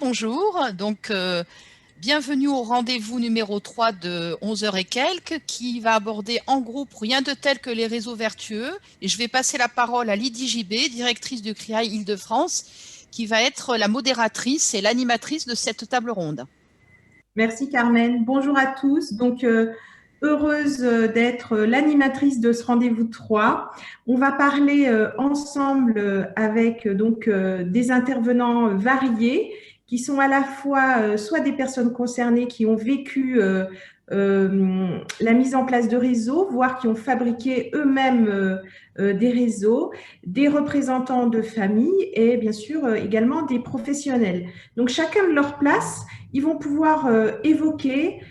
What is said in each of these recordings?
Bonjour, bienvenue au rendez-vous numéro 3 de 11 heures et quelques qui va aborder en groupe rien de tel que les réseaux vertueux. Et je vais passer la parole à Lydie Gibet, directrice du CRIAI Île-de-France, qui va être la modératrice et l'animatrice de cette table ronde. Merci Carmen. Bonjour à tous. Heureuse d'être l'animatrice de ce rendez-vous 3. On va parler ensemble avec des intervenants variés qui sont à la fois soit des personnes concernées qui ont vécu la mise en place de réseaux, voire qui ont fabriqué eux-mêmes des réseaux, des représentants de familles et bien sûr également des professionnels. Donc chacun de leur place, ils vont pouvoir évoquer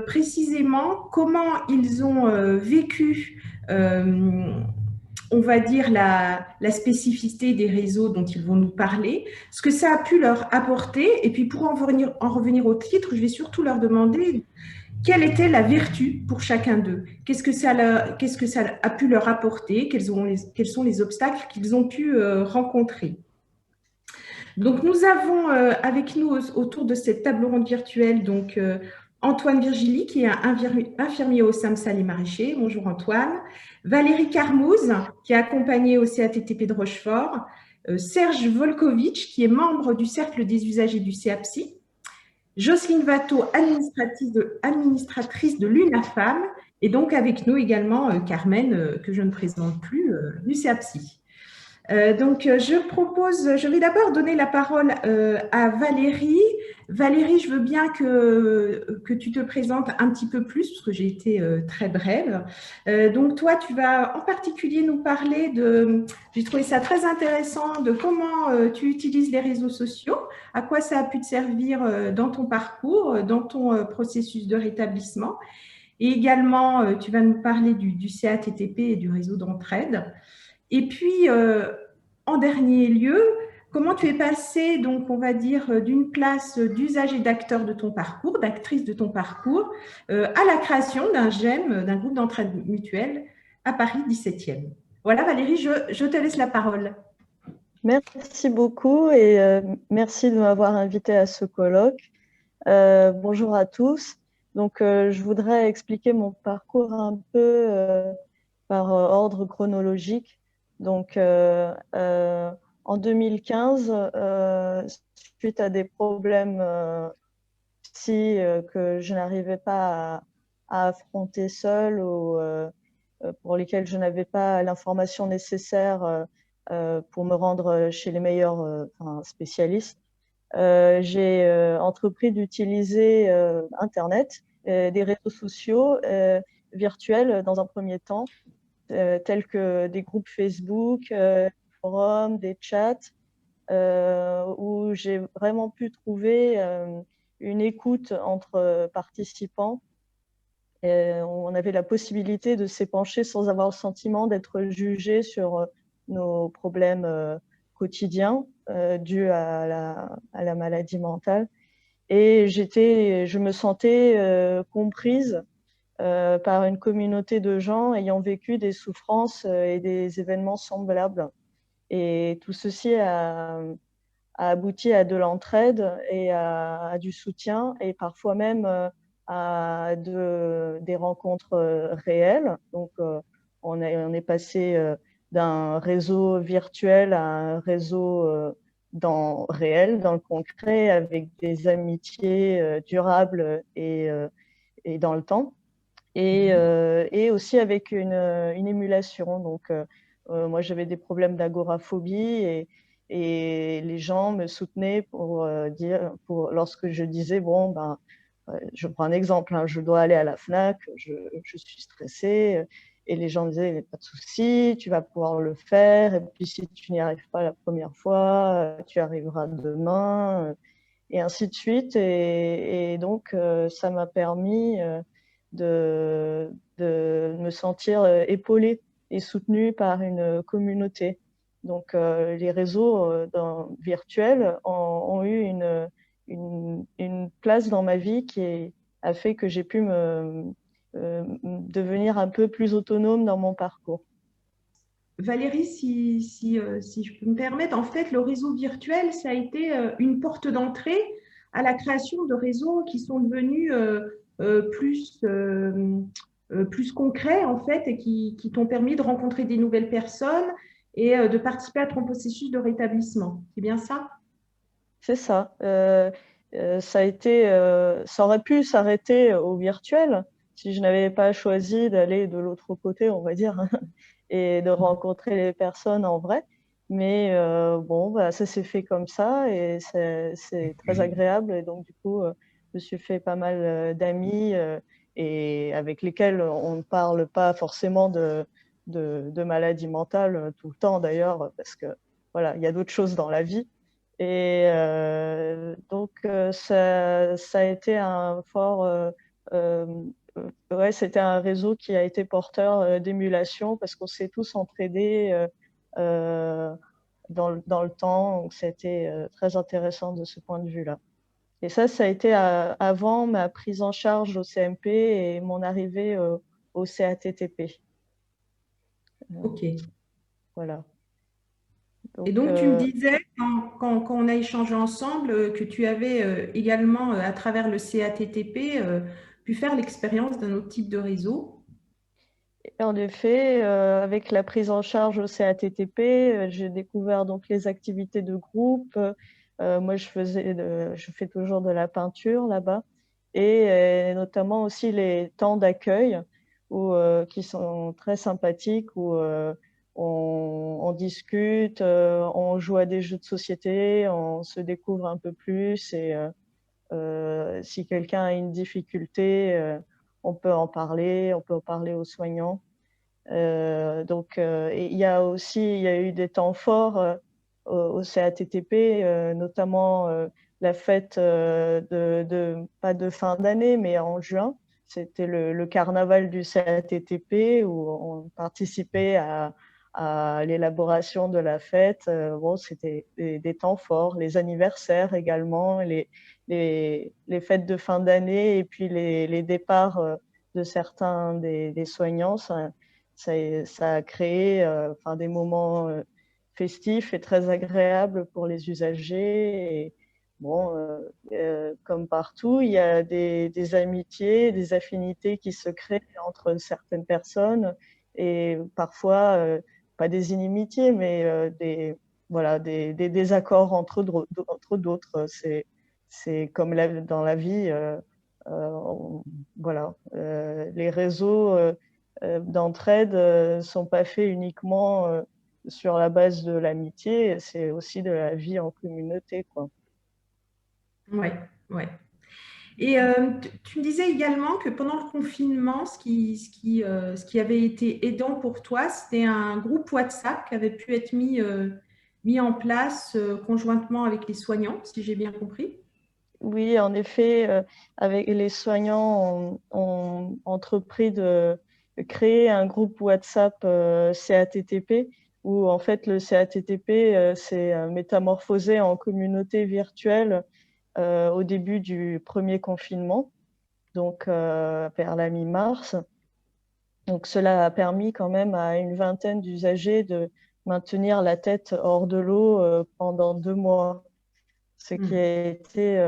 précisément comment ils ont vécu, on va dire, la spécificité des réseaux dont ils vont nous parler, ce que ça a pu leur apporter. Et puis pour en revenir au titre, je vais surtout leur demander quelle était la vertu pour chacun d'eux. Qu'est-ce que ça a pu leur apporter, quels sont les obstacles qu'ils ont pu rencontrer. Donc, nous avons avec nous autour de cette table ronde virtuelle Antoine Virgili, qui est infirmier au SAMSA Les Maraîchers. Bonjour Antoine. Valérie Carmouze, qui est accompagnée au CATTP de Rochefort. Serge Volkovitch, qui est membre du Cercle des usagers du CAPSI. Jocelyne Watteau, administratrice de l'UNAFAM. Et donc avec nous également Carmen, que je ne présente plus, du CAPSI. Je vais d'abord donner la parole à Valérie. Valérie, je veux bien que tu te présentes un petit peu plus, parce que j'ai été très brève. Toi, tu vas en particulier nous parler j'ai trouvé ça très intéressant, de comment tu utilises les réseaux sociaux, à quoi ça a pu te servir dans ton parcours, dans ton processus de rétablissement. Et également, tu vas nous parler du CATTP et du réseau d'entraide. Et puis, en dernier lieu, comment tu es passé, donc, on va dire, d'une place d'usage et d'acteur de ton parcours, d'actrice de ton parcours, à la création d'un GEM, d'un groupe d'entraide mutuelle à Paris 17e. Voilà, Valérie, je te laisse la parole. Merci beaucoup et merci de m'avoir invité à ce colloque. Bonjour à tous. Je voudrais expliquer mon parcours un peu par ordre chronologique. En 2015, suite à des problèmes que je n'arrivais pas à affronter seule ou pour lesquels je n'avais pas l'information nécessaire pour me rendre chez les meilleurs spécialistes, j'ai entrepris d'utiliser Internet, des réseaux sociaux virtuels dans un premier temps, tels que des groupes Facebook, des forums, des chats, où j'ai vraiment pu trouver une écoute entre participants. On avait la possibilité de s'épancher sans avoir le sentiment d'être jugé sur nos problèmes quotidiens dus à la maladie mentale. Et je me sentais comprise par une communauté de gens ayant vécu des souffrances et des événements semblables. Et tout ceci a abouti à de l'entraide et à du soutien et parfois même à des rencontres réelles. On est passé d'un réseau virtuel à un réseau réel, dans le concret, avec des amitiés durables et dans le temps. Et aussi avec une émulation. Moi, j'avais des problèmes d'agoraphobie et les gens me soutenaient lorsque je disais, je prends un exemple, hein, je dois aller à la FNAC, je suis stressée. Et les gens disaient, pas de souci, tu vas pouvoir le faire. Et puis, si tu n'y arrives pas la première fois, tu arriveras demain. Et ainsi de suite. Et donc, ça m'a permis de me sentir épaulée et soutenue par une communauté. Les réseaux virtuels ont eu une place dans ma vie qui a fait que j'ai pu devenir un peu plus autonome dans mon parcours. Valérie, si je peux me permettre, en fait, le réseau virtuel, ça a été une porte d'entrée à la création de réseaux qui sont devenus plus concrets, en fait, et qui t'ont permis de rencontrer des nouvelles personnes et de participer à ton processus de rétablissement. C'est bien ça? C'est ça. Ça aurait pu s'arrêter au virtuel si je n'avais pas choisi d'aller de l'autre côté, on va dire, et de rencontrer les personnes en vrai. Mais bon, bah, ça s'est fait comme ça et c'est très agréable. Et donc, du coup, je me suis fait pas mal d'amis et avec lesquels on ne parle pas forcément de maladie mentale tout le temps d'ailleurs, parce que voilà, il y a d'autres choses dans la vie. Et donc, ça a été un fort. Euh, ouais, c'était un réseau qui a été porteur d'émulation parce qu'on s'est tous entraidés euh, dans le temps. Donc, c'était très intéressant de ce point de vue-là. Et ça a été avant ma prise en charge au CMP et mon arrivée au CATTP. Ok. Voilà. Et Donc, donc, tu me disais, quand on a échangé ensemble, que tu avais également, à travers le CATTP, pu faire l'expérience d'un autre type de réseau. et en effet, avec la prise en charge au CATTP, j'ai découvert donc les activités de groupe. Moi, je fais toujours de la peinture là-bas, et notamment aussi les temps d'accueil qui sont très sympathiques, où on discute, on joue à des jeux de société, on se découvre un peu plus, et si quelqu'un a une difficulté, on peut en parler aux soignants. Et il y a eu des temps forts au CATTP, notamment la fête pas de fin d'année, mais en juin. C'était le carnaval du CATTP où on participait à l'élaboration de la fête. Bon, c'était des temps forts, les anniversaires également, les fêtes de fin d'année et puis les départs de certains des soignants. Ça a créé des moments festifs et très agréables pour les usagers. Et, bon, comme partout, il y a des amitiés, des affinités qui se créent entre certaines personnes et parfois, pas des inimitiés, mais voilà, des désaccords entre d'autres. C'est comme dans la vie. Voilà, les réseaux d'entraide ne sont pas faits uniquement sur la base de l'amitié, c'est aussi de la vie en communauté, quoi. Ouais, ouais. Et tu me disais également que pendant le confinement, ce qui avait été aidant pour toi, c'était un groupe WhatsApp qui avait pu être mis en place conjointement avec les soignants, si j'ai bien compris. Oui, en effet, avec les soignants, on entrepris de créer un groupe WhatsApp CATTP, où en fait le CATTP s'est métamorphosé en communauté virtuelle au début du premier confinement, donc vers la mi-mars. Donc cela a permis quand même à une vingtaine d'usagers de maintenir la tête hors de l'eau pendant 2 mois, ce qui Hmm. a été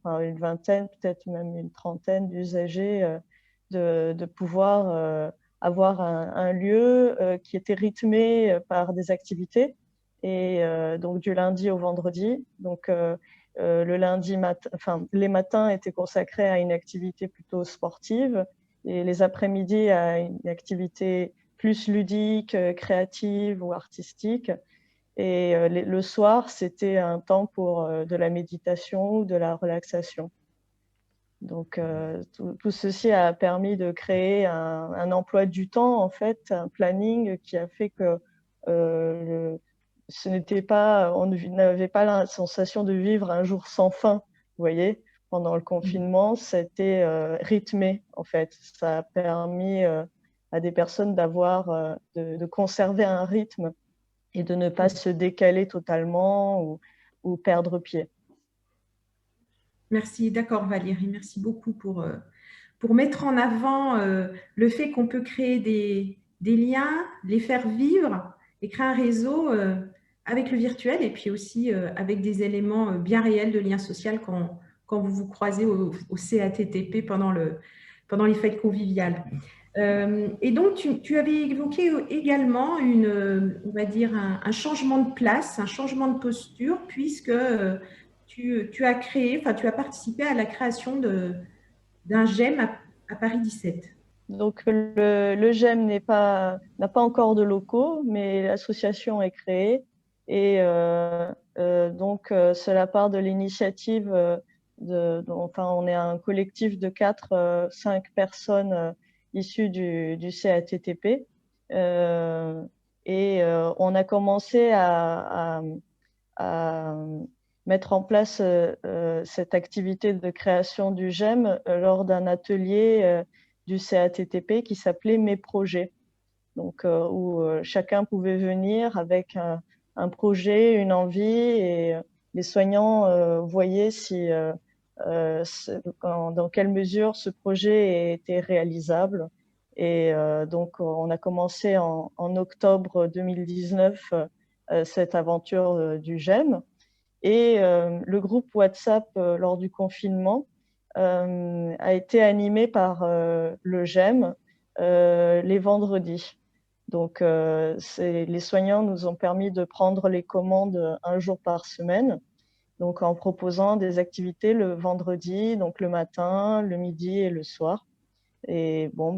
une vingtaine, peut-être même une trentaine d'usagers, de pouvoir avoir un lieu qui était rythmé par des activités, et donc du lundi au vendredi. Donc le lundi matin, les matins étaient consacrés à une activité plutôt sportive et les après-midi à une activité plus ludique, créative ou artistique. Et le soir, c'était un temps pour de la méditation ou de la relaxation. Donc, tout ceci a permis de créer un emploi du temps, en fait, un planning qui a fait que ce n'était pas, on n'avait pas la sensation de vivre un jour sans fin. Vous voyez, pendant le confinement, c'était rythmé, en fait. Ça a permis à des personnes de conserver un rythme et de ne pas se décaler totalement ou perdre pied. Merci, d'accord Valérie, merci beaucoup pour mettre en avant le fait qu'on peut créer des liens, les faire vivre et créer un réseau avec le virtuel et puis aussi avec des éléments bien réels de lien social quand vous vous croisez au CATTP pendant les fêtes conviviales. Et donc, tu avais évoqué également on va dire un changement de place, un changement de posture, puisque tu as créé, enfin, tu as participé à la création d'un GEM à Paris 17. Donc, le GEM n'a pas encore de locaux, mais l'association est créée. Et donc, cela part de l'initiative enfin, on est un collectif de 5 personnes issues du CATTP. Et on a commencé à mettre en place cette activité de création du GEM lors d'un atelier du CATTP qui s'appelait Mes projets. Donc, où chacun pouvait venir avec un projet, une envie, et les soignants voyaient dans quelle mesure ce projet était réalisable. Et donc, on a commencé en octobre 2019 cette aventure du GEM. Et le groupe WhatsApp lors du confinement a été animé par le GEM les vendredis. Donc, les soignants nous ont permis de prendre les commandes un jour par semaine, donc en proposant des activités le vendredi, donc le matin, le midi et le soir. Et bon,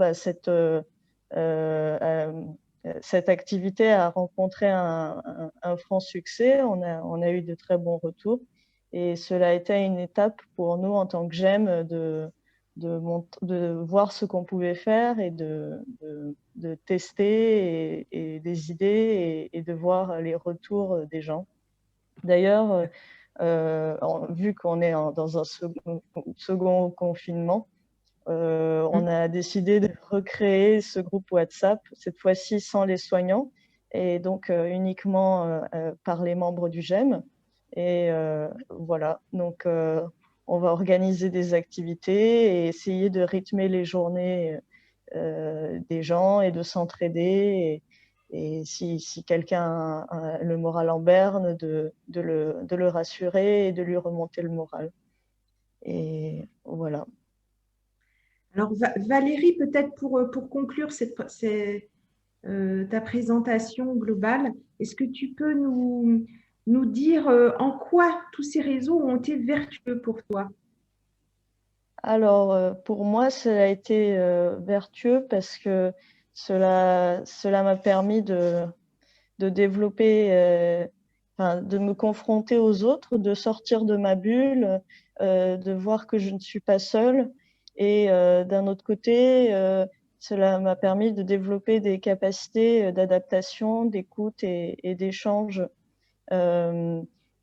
cette activité a rencontré un franc succès. On a eu de très bons retours. Et cela a été une étape pour nous en tant que GEM de voir ce qu'on pouvait faire et de tester et des idées et de voir les retours des gens. D'ailleurs, vu qu'on est dans un second confinement, on a décidé de recréer ce groupe WhatsApp, cette fois-ci sans les soignants, et donc uniquement par les membres du GEM. Et voilà, donc on va organiser des activités et essayer de rythmer les journées des gens et de s'entraider. Et si quelqu'un a le moral en berne, de le rassurer et de lui remonter le moral. Et voilà. Alors, Valérie, peut-être pour conclure ta présentation globale, est-ce que tu peux nous dire en quoi tous ces réseaux ont été vertueux pour toi? Alors, pour moi, cela a été vertueux parce que cela m'a permis de développer, de me confronter aux autres, de sortir de ma bulle, de voir que je ne suis pas seule. Et d'un autre côté, cela m'a permis de développer des capacités d'adaptation, d'écoute et d'échange.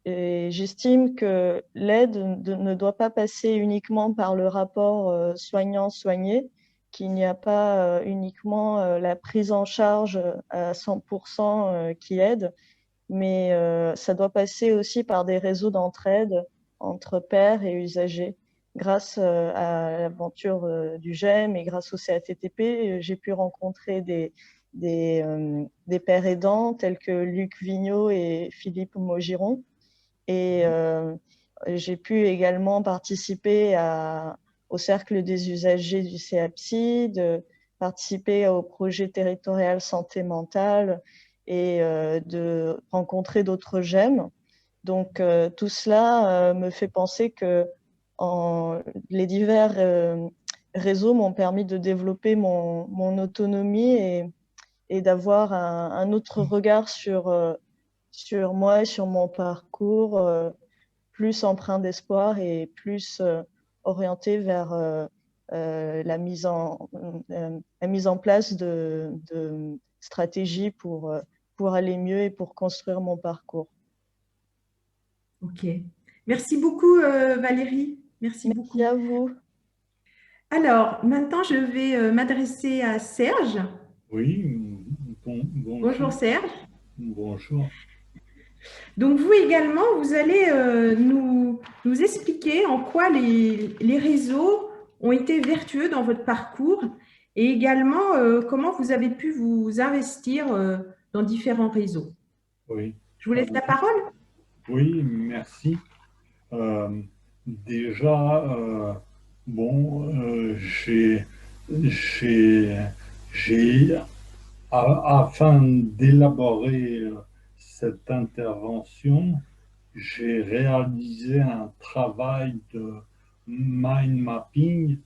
Et j'estime que l'aide ne doit pas passer uniquement par le rapport soignant-soigné, qu'il n'y a pas uniquement la prise en charge à 100% qui aide, mais ça doit passer aussi par des réseaux d'entraide entre pairs et usagers. Grâce à l'aventure du GEM et grâce au CATTP, j'ai pu rencontrer des pairs aidants tels que Luc Vigneault et Philippe Maugiron. Et j'ai pu également participer au cercle des usagers du CAPSI, de participer au projet territorial santé mentale et de rencontrer d'autres GEM. Donc tout cela me fait penser que les divers réseaux m'ont permis de développer mon autonomie et d'avoir un autre regard sur moi et sur mon parcours, plus empreint d'espoir et plus orienté vers la mise en place de stratégies pour aller mieux et pour construire mon parcours. Ok. Merci beaucoup, Valérie. Merci beaucoup. Merci à vous. Alors, maintenant, je vais m'adresser à Serge. Oui, bonjour. Bonjour, Serge. Bonjour. Donc, vous également, vous allez nous expliquer en quoi les réseaux ont été vertueux dans votre parcours Et également, comment vous avez pu vous investir dans différents réseaux. Oui. Je vous laisse la parole. Oui, merci. Euh, déjà, bon, j'ai, j'ai, afin d'élaborer cette intervention, j'ai réalisé un travail de mind mapping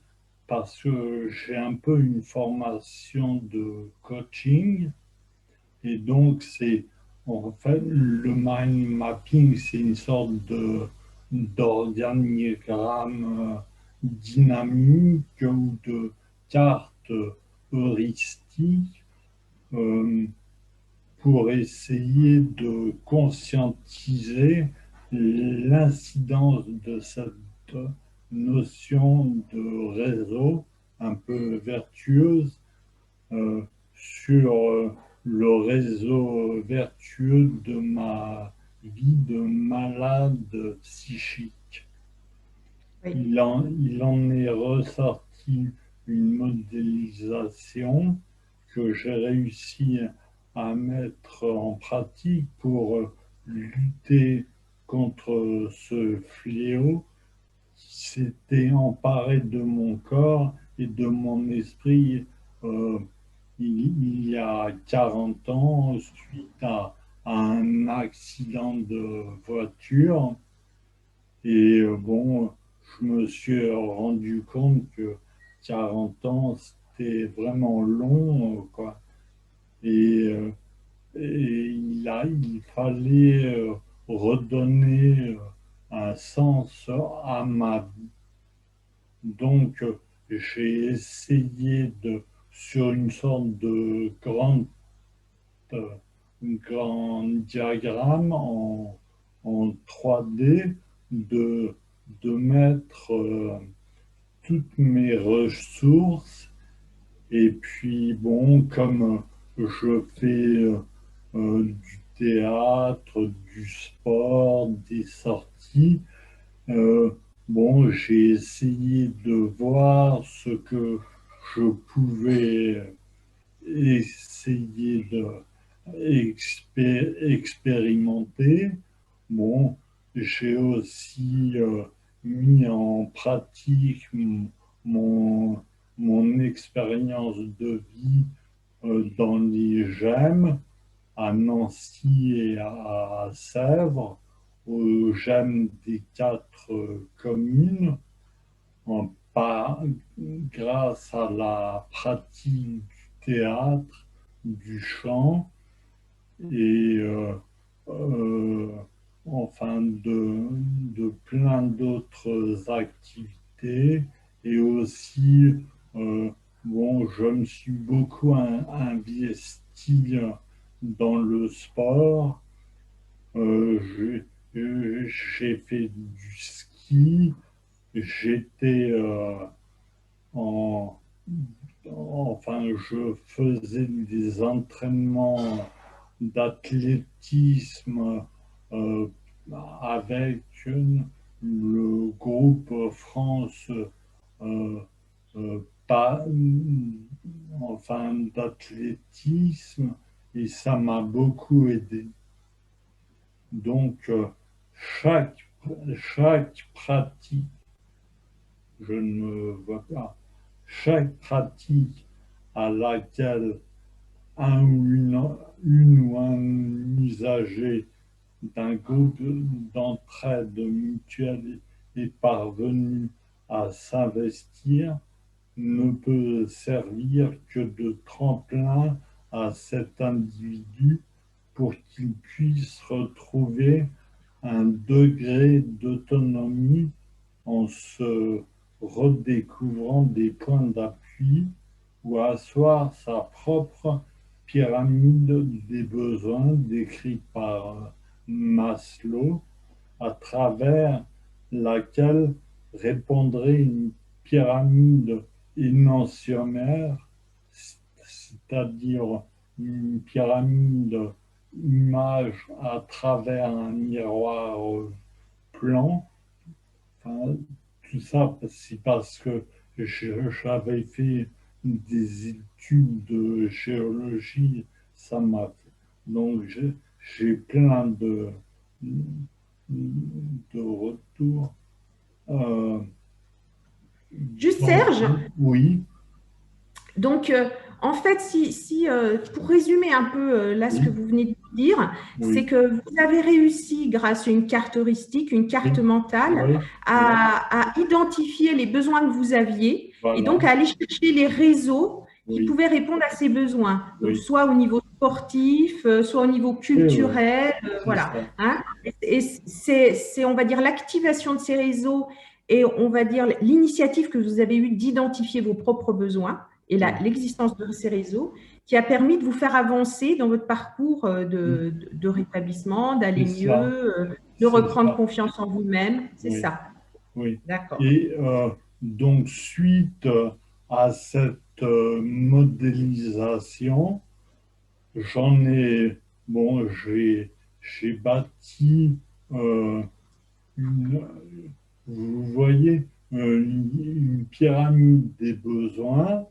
parce que j'ai un peu une formation de coaching et donc c'est en fait le mind mapping, c'est une sorte de d'organigramme dynamique ou de carte heuristique euh, pour essayer de conscientiser l'incidence de cette notion de réseau un peu vertueuse euh, sur le réseau vertueux de ma vie de malade psychique. Oui. Il en est ressorti une modélisation que j'ai réussi à mettre en pratique pour lutter contre ce fléau qui s'était emparé de mon corps et de mon esprit euh, il y a 40 ans suite à un accident de voiture. Et bon, je me suis rendu compte que 40 ans, c'était vraiment long, quoi. Et, euh, et il fallait redonner un sens à ma vie. Donc, j'ai essayé sur une sorte de euh, grand diagramme en 3D, de, de mettre toutes mes ressources. Et puis, bon, comme je fais du théâtre, du sport, des sorties, euh, bon, j'ai essayé de voir ce que je pouvais essayer de expérimenter. Bon, j'ai aussi mis en pratique mon, mon expérience de vie dans les GEM à Nancy et à Sèvres, aux GEM des 4 communes, pas grâce à la pratique du théâtre, du chant et euh, enfin de plein d'autres activités. Et aussi, bon, je me suis beaucoup investi dans le sport. J'ai fait du ski, j'étais en, enfin, je faisais des entraînements d'athlétisme euh, avec le groupe France pas, enfin, d'athlétisme et ça m'a beaucoup aidé. Donc, chaque pratique, je ne me vois pas, chaque pratique à laquelle une ou un usager d'un groupe d'entraide mutuelle est parvenu à s'investir ne peut servir que de tremplin à cet individu pour qu'il puisse retrouver un degré d'autonomie en se redécouvrant des points d'appui ou asseoir sa propre pyramide des besoins décrite par Maslow, à travers laquelle répondrait une pyramide énonciaire, c'est-à-dire une pyramide image à travers un miroir plan. Enfin, tout ça, c'est parce que j'avais fait des études de géologie, ça m'a fait. Donc, j'ai plein de retours. Juste Serge, oui, donc en fait, pour résumer un peu là ce que vous venez de dire, c'est oui, que vous avez réussi, grâce à une carte heuristique, une carte oui, mentale, oui, à identifier les besoins que vous aviez et donc voilà, à aller chercher les réseaux qui oui, pouvaient répondre à ces besoins. Donc, oui, soit au niveau sportif, soit au niveau oui, oui, culturel, c'est voilà. ça, Hein. Et c'est, on va dire, l'activation de ces réseaux et on va dire l'initiative que vous avez eue d'identifier vos propres besoins et oui, l'existence de ces réseaux qui a permis de vous faire avancer dans votre parcours oui, de rétablissement, d'aller c'est ça, mieux, de c'est reprendre ça, confiance en vous-même. C'est oui. ça. Oui. D'accord. Et donc, suite à cette modélisation, j'en ai, bon, j'ai bâti euh, une, vous voyez, une pyramide des besoins.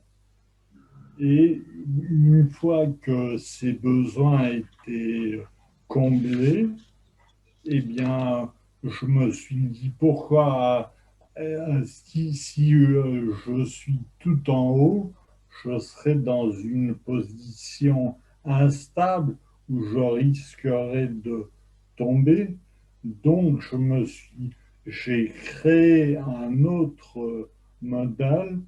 Et une fois que ces besoins étaient comblés, eh bien, je me suis dit pourquoi, si je suis tout en haut, je serais dans une position instable où je risquerais de tomber. Donc, j'ai créé un autre modèle.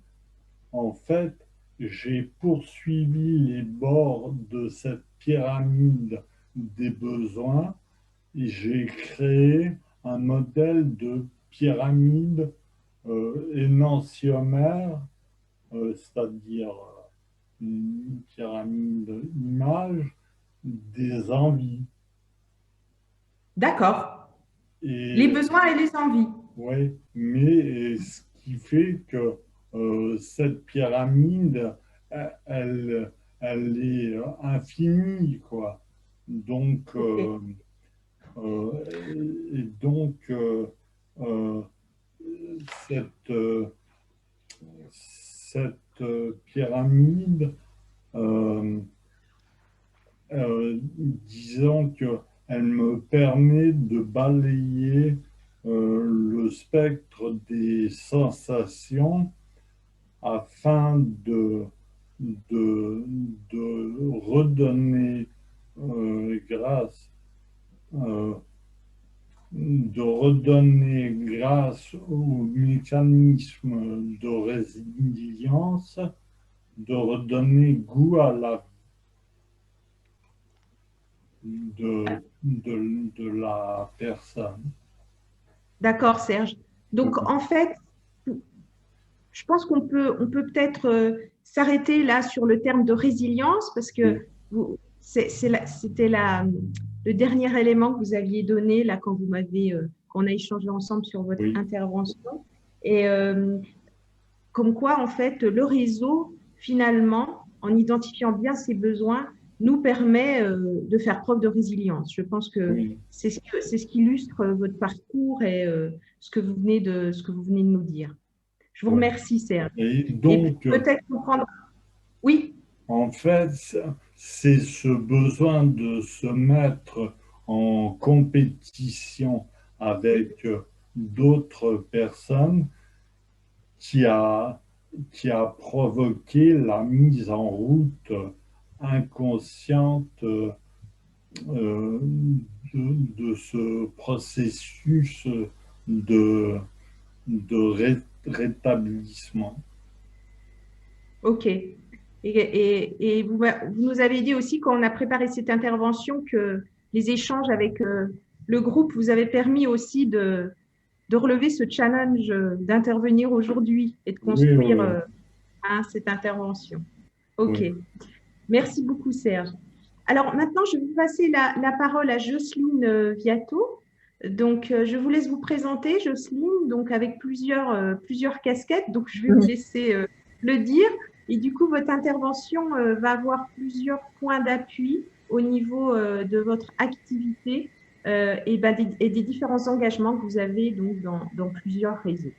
En fait, j'ai poursuivi les bords de cette pyramide des besoins et j'ai créé un modèle de pyramide énantiomère, c'est-à-dire une pyramide image des envies. D'accord. Les Et besoins et les envies. ouais, mais ce qui fait que cette pyramide, elle est infinie, quoi. Donc, OK. et donc, euh, cette, cette pyramide, euh, disons qu'elle me permet de balayer le spectre des sensations afin de, de redonner grâce euh, au mécanisme de résilience, de redonner goût à la de la personne. D'accord, Serge. Donc, Oui, en fait, je pense on peut peut-être s'arrêter là sur le terme de résilience parce que oui, c'était le dernier élément que vous aviez donné là quand qu'on a échangé ensemble sur votre oui, intervention. Et comme quoi, en fait, le réseau, finalement, en identifiant bien ses besoins, nous permet de faire preuve de résilience. Je pense que oui. c'est ce qui illustre votre parcours et ce que vous venez de nous dire. Je vous Oui. remercie, Serge. Et Et donc, peut-être comprendre. Oui, en fait, c'est ce besoin de se mettre en compétition avec d'autres personnes qui a, qui a provoqué la mise en route inconsciente de ce processus de, rétablissement. ok. Et vous nous avez dit aussi quand on a préparé cette intervention que les échanges avec le groupe vous avaient permis aussi de relever ce challenge d'intervenir aujourd'hui et de Oui, construire oui, cette intervention. Ok. oui. Merci beaucoup, Serge. Alors maintenant, je vais vous passer la parole à Jocelyne Viato. Donc, je vous laisse vous présenter, Jocelyne, donc avec plusieurs casquettes. Donc, je vais vous laisser le dire. Et du coup, votre intervention va avoir plusieurs points d'appui au niveau de votre activité et des différents engagements que vous avez donc dans plusieurs réseaux.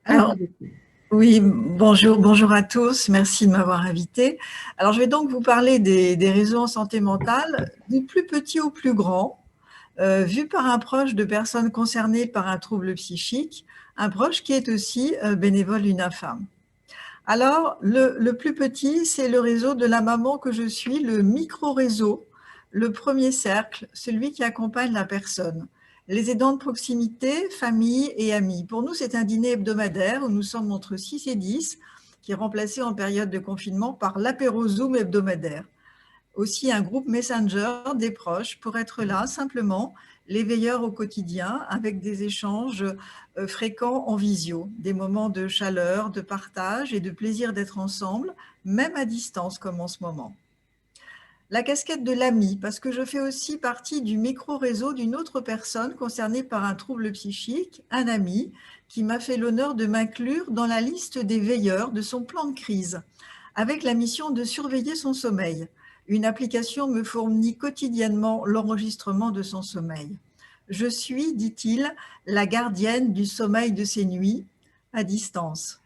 Je Alors, vous écoute. Oui, bonjour à tous, merci de m'avoir invité. Alors, je vais donc vous parler des réseaux en santé mentale, du plus petit au plus grand, vu par un proche de personnes concernées par un trouble psychique, un proche qui est aussi bénévole UNAFAM. Alors, le plus petit, c'est le réseau de la maman que je suis, le micro-réseau, le premier cercle, celui qui accompagne la personne. Les aidants de proximité, famille et amis. Pour nous, c'est un dîner hebdomadaire où nous sommes entre 6 et 10, qui est remplacé en période de confinement par l'apéro Zoom hebdomadaire. Aussi un groupe Messenger des proches pour être là simplement, les veilleurs au quotidien avec des échanges fréquents en visio, des moments de chaleur, de partage et de plaisir d'être ensemble, même à distance comme en ce moment. La casquette de l'ami, parce que je fais aussi partie du micro-réseau d'une autre personne concernée par un trouble psychique, un ami, qui m'a fait l'honneur de m'inclure dans la liste des veilleurs de son plan de crise, avec la mission de surveiller son sommeil. Une application me fournit quotidiennement l'enregistrement de son sommeil. Je suis, dit-il, la gardienne du sommeil de ses nuits, à distance.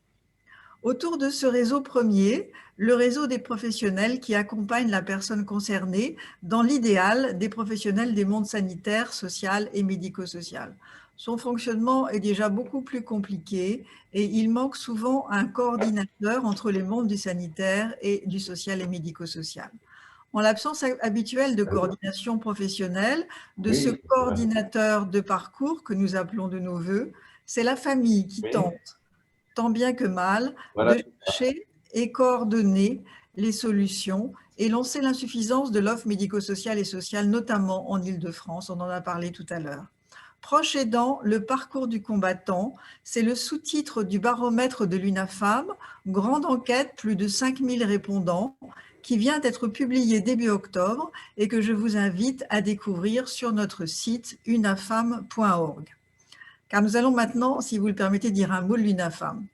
Autour de ce réseau premier, le réseau des professionnels qui accompagnent la personne concernée dans l'idéal des professionnels des mondes sanitaires, social et médico-social. Son fonctionnement est déjà beaucoup plus compliqué et il manque souvent un coordinateur entre les mondes du sanitaire et du social et médico-social. En l'absence habituelle de coordination professionnelle, de ce coordinateur de parcours que nous appelons de nos voeux, c'est la famille qui tente, tant bien que mal, de chercher et coordonner les solutions et lancer l'insuffisance de l'offre médico-sociale et sociale, notamment en Île-de-France, on en a parlé tout à l'heure. Proche aidant, le parcours du combattant, c'est le sous-titre du baromètre de l'UNAFAM, grande enquête, plus de 5000 répondants, qui vient d'être publié début octobre et que je vous invite à découvrir sur notre site unafam.org. Car nous allons maintenant, si vous le permettez, dire un mot de l'UNAFAM.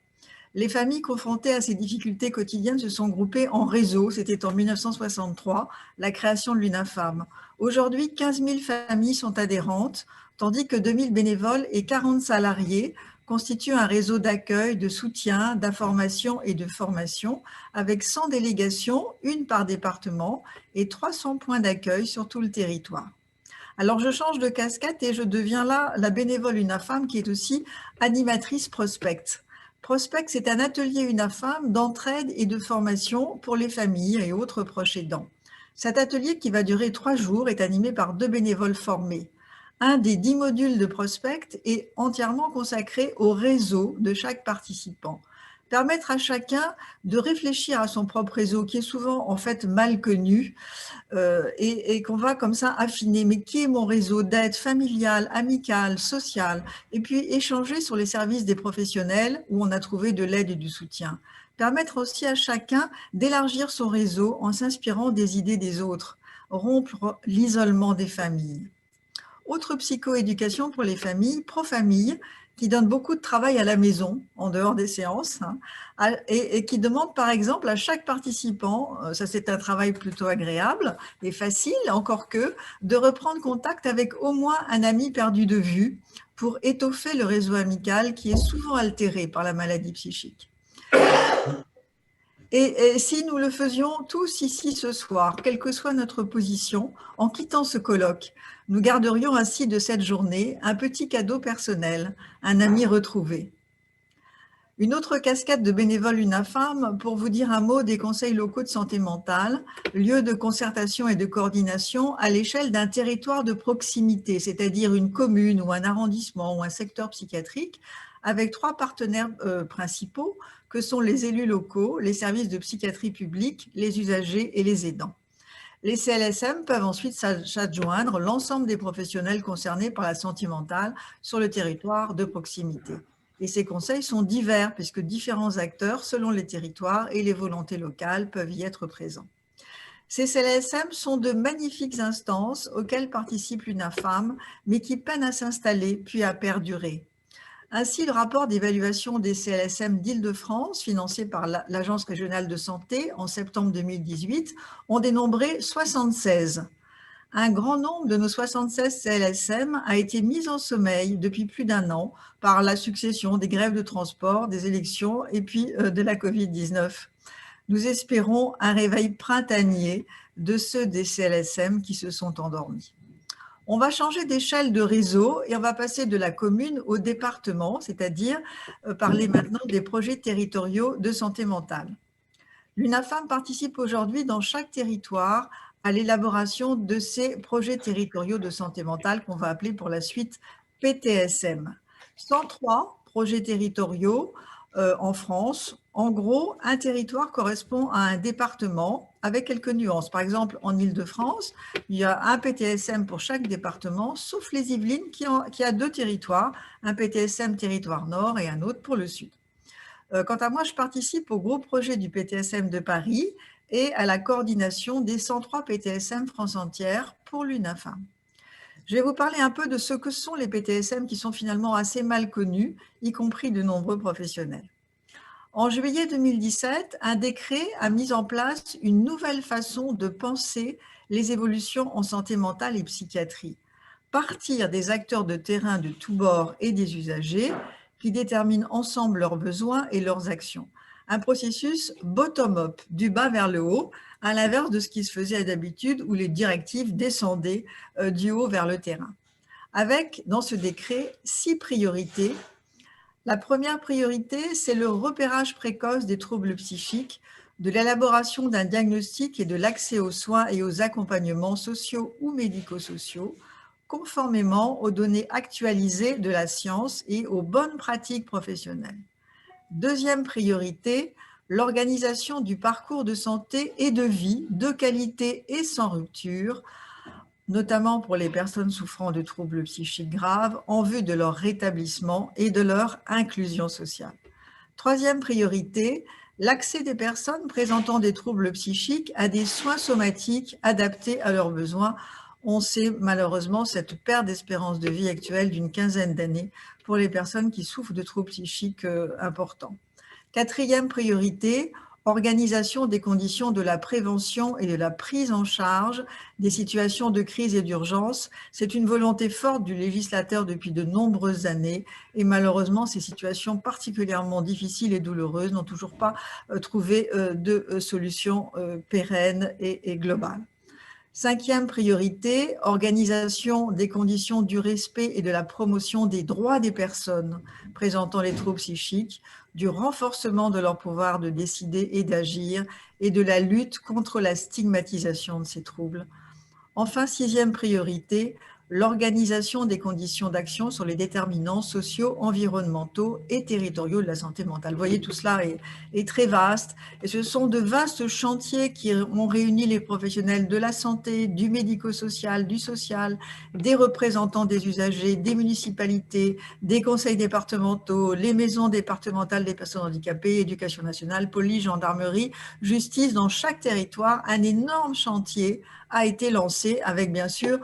Les familles confrontées à ces difficultés quotidiennes se sont groupées en réseau. C'était en 1963, la création de l'UNAFAM. Aujourd'hui, 15 000 familles sont adhérentes, tandis que 2000 bénévoles et 40 salariés constituent un réseau d'accueil, de soutien, d'information et de formation, avec 100 délégations, une par département, et 300 points d'accueil sur tout le territoire. Alors, je change de casquette et je deviens là la bénévole UNAFAM qui est aussi animatrice Prospect. Prospect, c'est un atelier UNAFAM d'entraide et de formation pour les familles et autres proches aidants. Cet atelier qui va durer 3 jours est animé par 2 bénévoles formés. Un des 10 modules de Prospect est entièrement consacré au réseau de chaque participant. Permettre à chacun de réfléchir à son propre réseau qui est souvent en fait mal connu et qu'on va comme ça affiner. Mais qui est mon réseau d'aide familiale, amicale, sociale? Et puis échanger sur les services des professionnels où on a trouvé de l'aide et du soutien. Permettre aussi à chacun d'élargir son réseau en s'inspirant des idées des autres. Rompre l'isolement des familles. Autre psychoéducation pour les familles, Profamille, qui donne beaucoup de travail à la maison, en dehors des séances, et qui demande par exemple à chaque participant, ça c'est un travail plutôt agréable et facile, encore que, de reprendre contact avec au moins un ami perdu de vue pour étoffer le réseau amical qui est souvent altéré par la maladie psychique. Et si nous le faisions tous ici ce soir, quelle que soit notre position, en quittant ce colloque, nous garderions ainsi de cette journée un petit cadeau personnel, un ami retrouvé. Une autre casquette de bénévole UNAFAM pour vous dire un mot des conseils locaux de santé mentale, lieu de concertation et de coordination à l'échelle d'un territoire de proximité, c'est-à-dire une commune ou un arrondissement ou un secteur psychiatrique, avec 3 partenaires principaux que sont les élus locaux, les services de psychiatrie publique, les usagers et les aidants. Les CLSM peuvent ensuite s'adjoindre l'ensemble des professionnels concernés par la santé mentale sur le territoire de proximité. Et ces conseils sont divers puisque différents acteurs, selon les territoires et les volontés locales, peuvent y être présents. Ces CLSM sont de magnifiques instances auxquelles participe l'UNAFAM, mais qui peinent à s'installer puis à perdurer. Ainsi, le rapport d'évaluation des CLSM d'Île-de-France, financé par l'Agence régionale de santé en septembre 2018, ont dénombré 76. Un grand nombre de nos 76 CLSM a été mis en sommeil depuis plus d'1 an par la succession des grèves de transport, des élections et puis de la Covid-19. Nous espérons un réveil printanier de ceux des CLSM qui se sont endormis. On va changer d'échelle de réseau et on va passer de la commune au département, c'est-à-dire parler maintenant des projets territoriaux de santé mentale. L'UNAFAM participe aujourd'hui dans chaque territoire à l'élaboration de ces projets territoriaux de santé mentale qu'on va appeler pour la suite PTSM. 103 projets territoriaux en France. En gros, un territoire correspond à un département avec quelques nuances. Par exemple, en Île-de-France, il y a un PTSM pour chaque département, sauf les Yvelines qui a 2 territoires, un PTSM territoire nord et un autre pour le sud. Quant à moi, je participe au gros projet du PTSM de Paris et à la coordination des 103 PTSM France entière pour l'UNAFAM. Je vais vous parler un peu de ce que sont les PTSM qui sont finalement assez mal connus, y compris de nombreux professionnels. En juillet 2017, un décret a mis en place une nouvelle façon de penser les évolutions en santé mentale et psychiatrie. Partir des acteurs de terrain de tous bords et des usagers qui déterminent ensemble leurs besoins et leurs actions. Un processus bottom-up, du bas vers le haut, à l'inverse de ce qui se faisait d'habitude où les directives descendaient du haut vers le terrain. Avec, dans ce décret, 6 priorités. La première priorité, c'est le repérage précoce des troubles psychiques, de l'élaboration d'un diagnostic et de l'accès aux soins et aux accompagnements sociaux ou médico-sociaux, conformément aux données actualisées de la science et aux bonnes pratiques professionnelles. Deuxième priorité, l'organisation du parcours de santé et de vie de qualité et sans rupture, notamment pour les personnes souffrant de troubles psychiques graves, en vue de leur rétablissement et de leur inclusion sociale. Troisième priorité, l'accès des personnes présentant des troubles psychiques à des soins somatiques adaptés à leurs besoins. On sait malheureusement cette perte d'espérance de vie actuelle d'une 15aine d'années pour les personnes qui souffrent de troubles psychiques importants. Quatrième priorité, organisation des conditions de la prévention et de la prise en charge des situations de crise et d'urgence. C'est une volonté forte du législateur depuis de nombreuses années et malheureusement, ces situations particulièrement difficiles et douloureuses n'ont toujours pas trouvé de solution pérenne et globale. Cinquième priorité, organisation des conditions du respect et de la promotion des droits des personnes présentant les troubles psychiques, du renforcement de leur pouvoir de décider et d'agir et de la lutte contre la stigmatisation de ces troubles. Enfin, sixième priorité, l'organisation des conditions d'action sur les déterminants sociaux, environnementaux et territoriaux de la santé mentale. Vous voyez, tout cela est très vaste et ce sont de vastes chantiers qui ont réuni les professionnels de la santé, du médico-social, du social, des représentants des usagers, des municipalités, des conseils départementaux, les maisons départementales des personnes handicapées, éducation nationale, police, gendarmerie, justice. Dans chaque territoire, un énorme chantier a été lancé avec bien sûr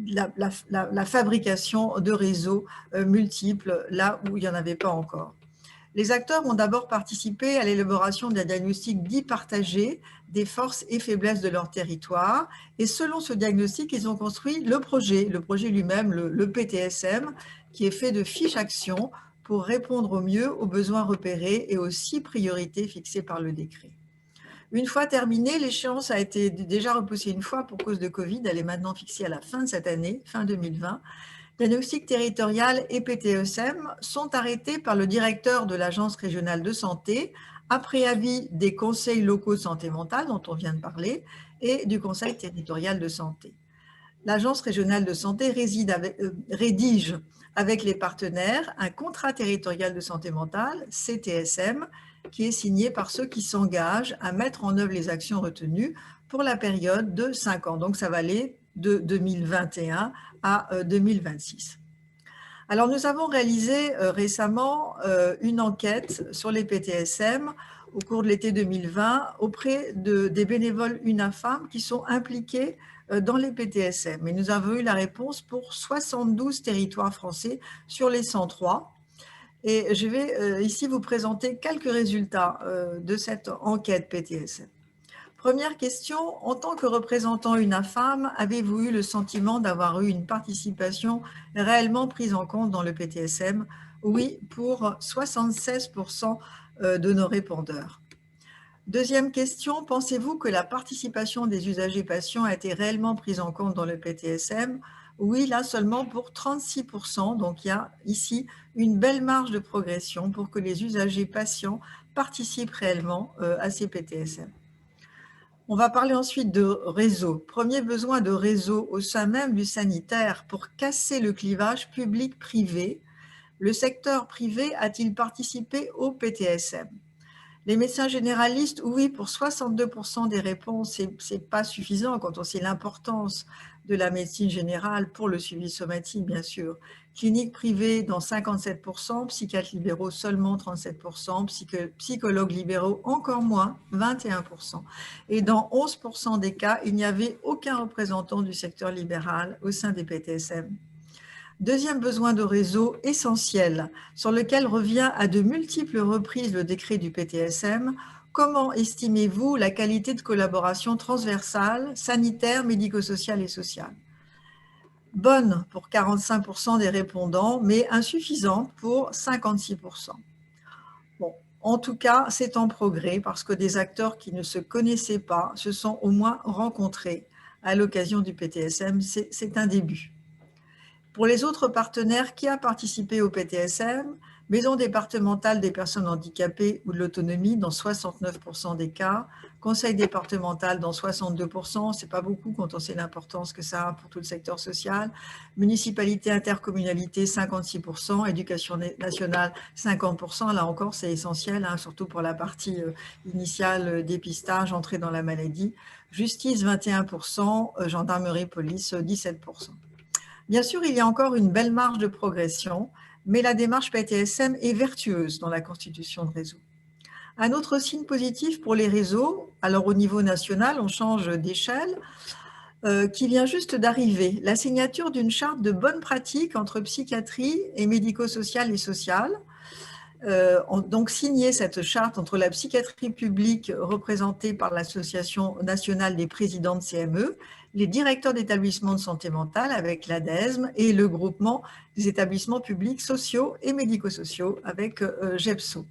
la fabrication de réseaux multiples là où il n'y en avait pas encore. Les acteurs ont d'abord participé à l'élaboration d'un diagnostic dit partagé des forces et faiblesses de leur territoire et selon ce diagnostic, ils ont construit le projet lui-même, le PTSM, qui est fait de fiches actions pour répondre au mieux aux besoins repérés et aux 6 priorités fixées par le décret. Une fois terminée, l'échéance a été déjà repoussée une fois pour cause de Covid. Elle est maintenant fixée à la fin de cette année, fin 2020. Diagnostic territorial et PTSM sont arrêtés par le directeur de l'Agence régionale de santé après avis des conseils locaux de santé mentale dont on vient de parler et du conseil territorial de santé. L'Agence régionale de santé rédige avec les partenaires un contrat territorial de santé mentale, CTSM, qui est signé par ceux qui s'engagent à mettre en œuvre les actions retenues pour la période de 5 ans. Donc, ça va aller de 2021 à 2026. Alors, nous avons réalisé récemment une enquête sur les PTSM au cours de l'été 2020 auprès des bénévoles UNAFAM qui sont impliqués dans les PTSM. Et nous avons eu la réponse pour 72 territoires français sur les 103. Et je vais ici vous présenter quelques résultats de cette enquête PTSM. Première question, en tant que représentant une AFAM, avez-vous eu le sentiment d'avoir eu une participation réellement prise en compte dans le PTSM? Oui, pour 76% de nos répondeurs. Deuxième question, pensez-vous que la participation des usagers patients a été réellement prise en compte dans le PTSM? Oui, là seulement pour 36%, donc il y a ici une belle marge de progression pour que les usagers patients participent réellement à ces PTSM. On va parler ensuite de réseau. Premier besoin de réseau au sein même du sanitaire pour casser le clivage public-privé. Le secteur privé a-t-il participé au PTSM? Les médecins généralistes, oui, pour 62% des réponses, ce n'est pas suffisant quand on sait l'importance de la médecine générale pour le suivi somatique, bien sûr. Clinique privée dans 57%, psychiatres libéraux seulement 37%, psychologues libéraux encore moins, 21%. Et dans 11% des cas, il n'y avait aucun représentant du secteur libéral au sein des PTSM. Deuxième besoin de réseau essentiel, sur lequel revient à de multiples reprises le décret du PTSM, comment estimez-vous la qualité de collaboration transversale, sanitaire, médico-sociale et sociale? Bonne pour 45% des répondants, mais insuffisante pour 56%. Bon, en tout cas, c'est en progrès parce que des acteurs qui ne se connaissaient pas se sont au moins rencontrés à l'occasion du PTSM. C'est un début. Pour les autres partenaires, qui a participé au PTSM? Maison départementale des personnes handicapées ou de l'autonomie dans 69% des cas, conseil départemental dans 62%, c'est pas beaucoup quand on sait l'importance que ça a pour tout le secteur social, municipalité, intercommunalité 56%, éducation nationale 50%, là encore c'est essentiel, hein, surtout pour la partie initiale, dépistage, entrée dans la maladie, justice 21%, gendarmerie, police 17%. Bien sûr, il y a encore une belle marge de progression, mais la démarche PTSM est vertueuse dans la constitution de réseaux. Un autre signe positif pour les réseaux, alors au niveau national, on change d'échelle, qui vient juste d'arriver, la signature d'une charte de bonne pratique entre psychiatrie et médico-social et social. Donc signer cette charte entre la psychiatrie publique représentée par l'Association nationale des présidents de CME, les directeurs d'établissements de santé mentale avec l'ADESM et le groupement des établissements publics sociaux et médico-sociaux avec GEPSO.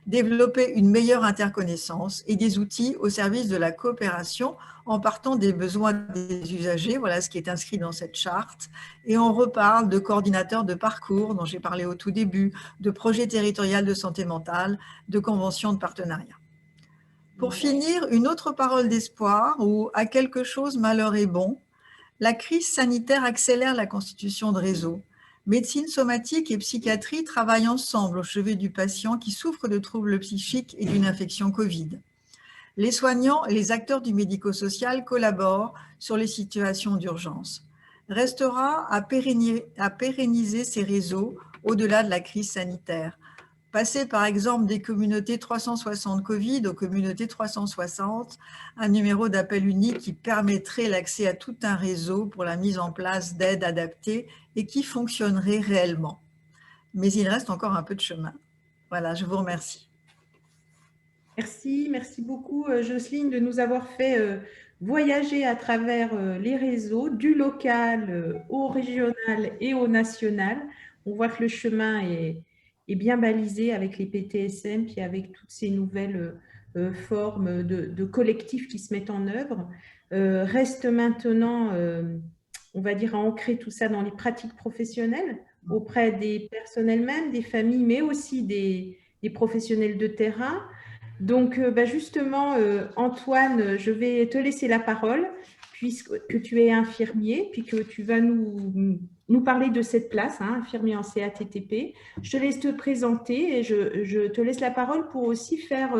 Développer une meilleure interconnaissance et des outils au service de la coopération en partant des besoins des usagers, voilà ce qui est inscrit dans cette charte. Et on reparle de coordinateurs de parcours, dont j'ai parlé au tout début, de projets territoriaux de santé mentale, de conventions de partenariat. Pour finir, une autre parole d'espoir où à quelque chose malheur est bon, la crise sanitaire accélère la constitution de réseaux. Médecine somatique et psychiatrie travaillent ensemble au chevet du patient qui souffre de troubles psychiques et d'une infection Covid. Les soignants et les acteurs du médico-social collaborent sur les situations d'urgence. Restera à pérenniser ces réseaux au-delà de la crise sanitaire. Passer par exemple des communautés 360 Covid aux communautés 360, un numéro d'appel unique qui permettrait l'accès à tout un réseau pour la mise en place d'aides adaptées et qui fonctionnerait réellement. Mais il reste encore un peu de chemin. Voilà, je vous remercie. Merci beaucoup Jocelyne de nous avoir fait voyager à travers les réseaux, du local au régional et au national. On voit que le chemin est bien balisé avec les PTSM, puis avec toutes ces nouvelles formes de collectifs qui se mettent en œuvre. Reste maintenant, on va dire, à ancrer tout ça dans les pratiques professionnelles auprès des personnes elles-mêmes, des familles, mais aussi des professionnels de terrain. Donc, justement, Antoine, je vais te laisser la parole, puisque tu es infirmier, puis que tu vas nous parler de cette place, hein, infirmier en CATTP. Je te laisse te présenter et je te laisse la parole pour aussi faire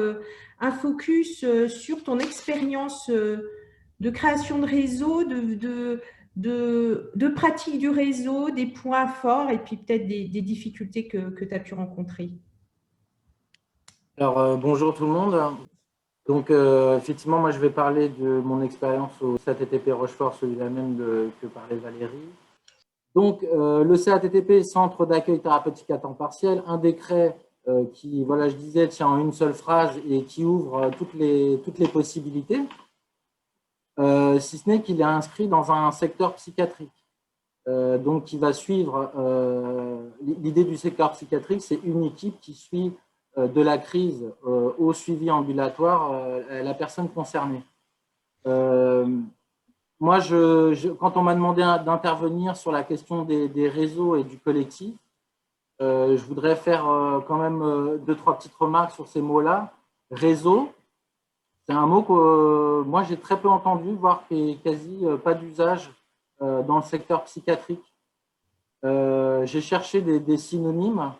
un focus sur ton expérience de création de réseau, de pratique du réseau, des points forts et puis peut-être des difficultés que tu as pu rencontrer. Alors, bonjour tout le monde. Donc, effectivement, moi, je vais parler de mon expérience au CATTP Rochefort, celui-là même que parlait Valérie. Donc, le CATTP, Centre d'accueil thérapeutique à temps partiel, un décret qui, voilà, je disais, tient en une seule phrase et qui ouvre toutes les possibilités. si ce n'est qu'il est inscrit dans un secteur psychiatrique. Donc, qui va suivre, l'idée du secteur psychiatrique, c'est une équipe qui suit de la crise au suivi ambulatoire la personne concernée. Moi, quand on m'a demandé d'intervenir sur la question des réseaux et du collectif, je voudrais faire quand même 2-3 petites remarques sur ces mots-là. Réseau, c'est un mot que moi j'ai très peu entendu, voire qui est quasi pas d'usage dans le secteur psychiatrique. J'ai cherché des synonymes,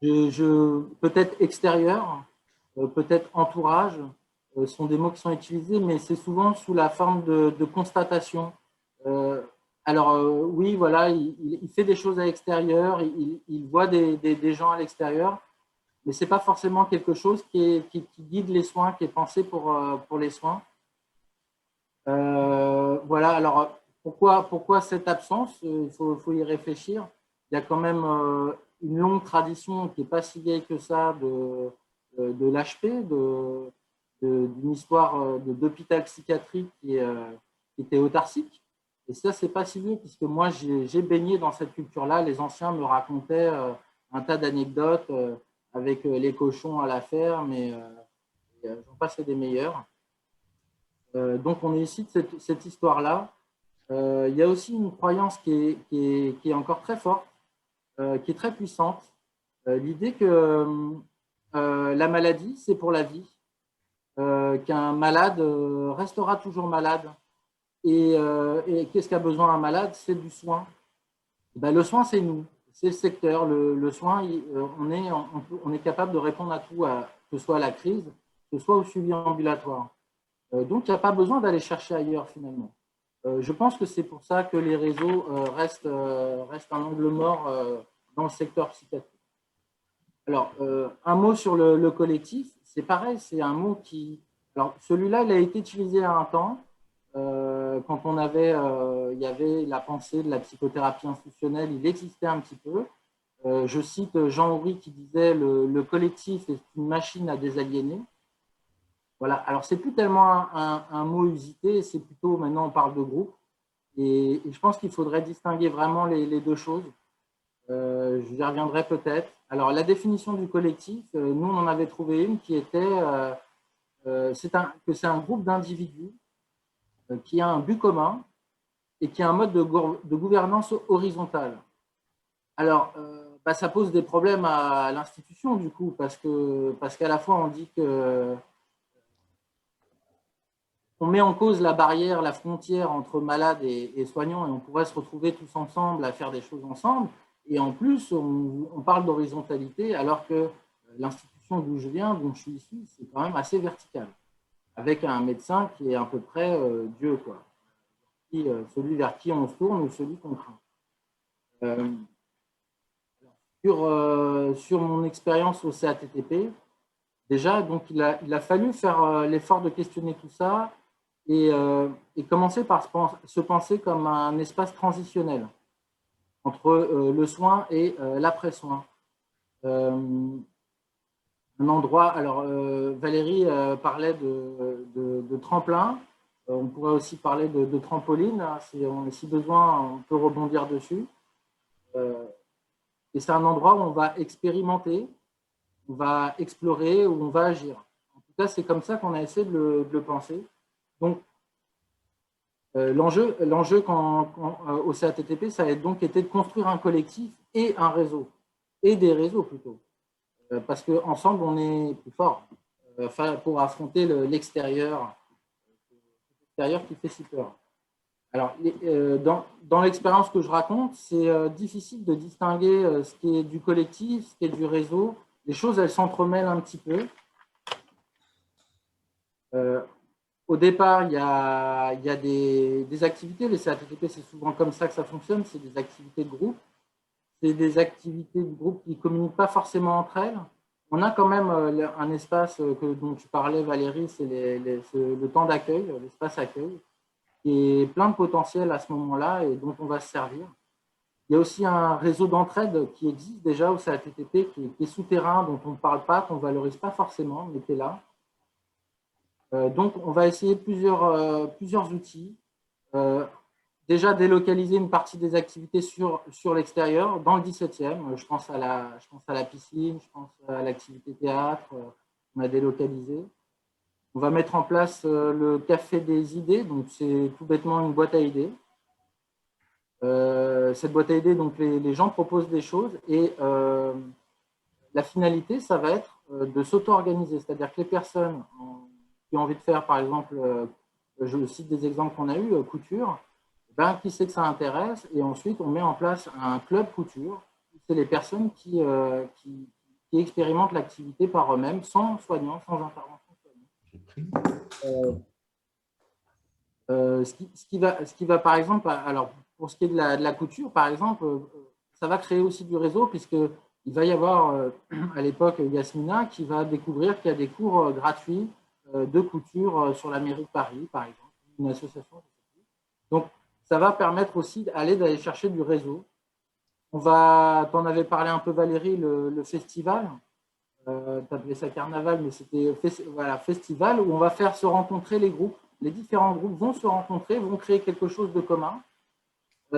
peut-être extérieur, peut-être entourage, sont des mots qui sont utilisés, mais c'est souvent sous la forme de constatation. Oui, voilà, il fait des choses à l'extérieur, il voit des gens à l'extérieur, mais ce n'est pas forcément quelque chose qui guide les soins, qui est pensé pour les soins. Voilà, alors pourquoi cette absence? Il faut y réfléchir. Il y a quand même une longue tradition qui n'est pas si vieille que ça de l'HP, d'une histoire d'hôpital psychiatrique qui était autarcique. Et ça, c'est pas si vieux, puisque moi, j'ai baigné dans cette culture-là. Les anciens me racontaient un tas d'anecdotes avec les cochons à la ferme, et j'en passais des meilleurs. Donc, on est ici de cette histoire-là. Il y a aussi une croyance qui est encore très forte, qui est très puissante. L'idée que la maladie, c'est pour la vie, qu'un malade restera toujours malade. Et qu'est-ce qu'a besoin un malade? C'est du soin. Ben, le soin, c'est nous, c'est le secteur. Le soin, on est capable de répondre à tout, que ce soit à la crise, que ce soit au suivi ambulatoire. Donc, il n'y a pas besoin d'aller chercher ailleurs, finalement. Je pense que c'est pour ça que les réseaux restent un angle mort dans le secteur psychiatrique. Alors, un mot sur le collectif, c'est pareil, c'est un mot qui… Alors, celui-là, il a été utilisé à un temps, quand il y avait la pensée de la psychothérapie institutionnelle, il existait un petit peu. Je cite Jean Houry qui disait « le collectif est une machine à désaliéner ». Voilà, alors c'est plus tellement un mot usité, c'est plutôt, maintenant on parle de groupe, et je pense qu'il faudrait distinguer vraiment les deux choses. Je y reviendrai peut-être. Alors la définition du collectif, nous on en avait trouvé une qui était que c'est un groupe d'individus qui a un but commun et qui a un mode de gouvernance horizontale. Alors, ça pose des problèmes à l'institution du coup, parce qu'à la fois on dit que on met en cause la barrière, la frontière entre malades et soignants, et on pourrait se retrouver tous ensemble à faire des choses ensemble. Et en plus, on parle d'horizontalité, alors que l'institution d'où je viens, dont je suis issu, c'est quand même assez vertical, avec un médecin qui est à peu près Dieu, quoi. Celui vers qui on se tourne ou celui qu'on craint. Sur mon expérience au CATTP, déjà, donc, il a fallu faire l'effort de questionner tout ça et commencer par se penser comme un espace transitionnel entre le soin et l'après-soin. Un endroit, alors Valérie parlait de tremplin, on pourrait aussi parler de trampoline, si besoin, on peut rebondir dessus. Et c'est un endroit où on va expérimenter, on va explorer, où on va agir. En tout cas, c'est comme ça qu'on a essayé de le penser. Donc, l'enjeu au CATTP, ça a donc été de construire un collectif et un réseau, et des réseaux plutôt, parce qu'ensemble, on est plus fort pour affronter l'extérieur qui fait si peur. Alors, dans l'expérience que je raconte, c'est difficile de distinguer ce qui est du collectif, ce qui est du réseau. Les choses, elles s'entremêlent un petit peu. Au départ, il y a des activités. Les CATTP, c'est souvent comme ça que ça fonctionne. C'est des activités de groupe. C'est des activités de groupe qui ne communiquent pas forcément entre elles. On a quand même un espace dont tu parlais, Valérie, c'est le temps d'accueil, l'espace accueil, qui est plein de potentiel à ce moment-là et dont on va se servir. Il y a aussi un réseau d'entraide qui existe déjà au CATTP, qui est souterrain, dont on ne parle pas, qu'on ne valorise pas forcément, mais qui est là. Donc, on va essayer plusieurs outils. Déjà, délocaliser une partie des activités sur l'extérieur, dans le 17e. Je pense à la piscine, je pense à l'activité théâtre. On a délocalisé. On va mettre en place le café des idées. Donc, c'est tout bêtement une boîte à idées. Cette boîte à idées, donc les gens proposent des choses et la finalité, ça va être de s'auto-organiser. C'est-à-dire que les personnes qui ont envie de faire, par exemple, je cite des exemples qu'on a eu, couture, ben, qui sait que ça intéresse, et ensuite on met en place un club couture. C'est les personnes qui expérimentent l'activité par eux-mêmes, sans soignant, sans intervention soignante. Ce qui va, par exemple, alors pour ce qui est de la couture, par exemple, ça va créer aussi du réseau, puisqu'il va y avoir à l'époque Yasmina qui va découvrir qu'il y a des cours gratuits de couture sur la mairie de Paris, par exemple, une association. Donc, ça va permettre aussi d'aller chercher du réseau. Tu en avais parlé un peu Valérie, le festival, tu appelais ça carnaval, mais c'était voilà, festival où on va faire se rencontrer les groupes. Les différents groupes vont se rencontrer, vont créer quelque chose de commun.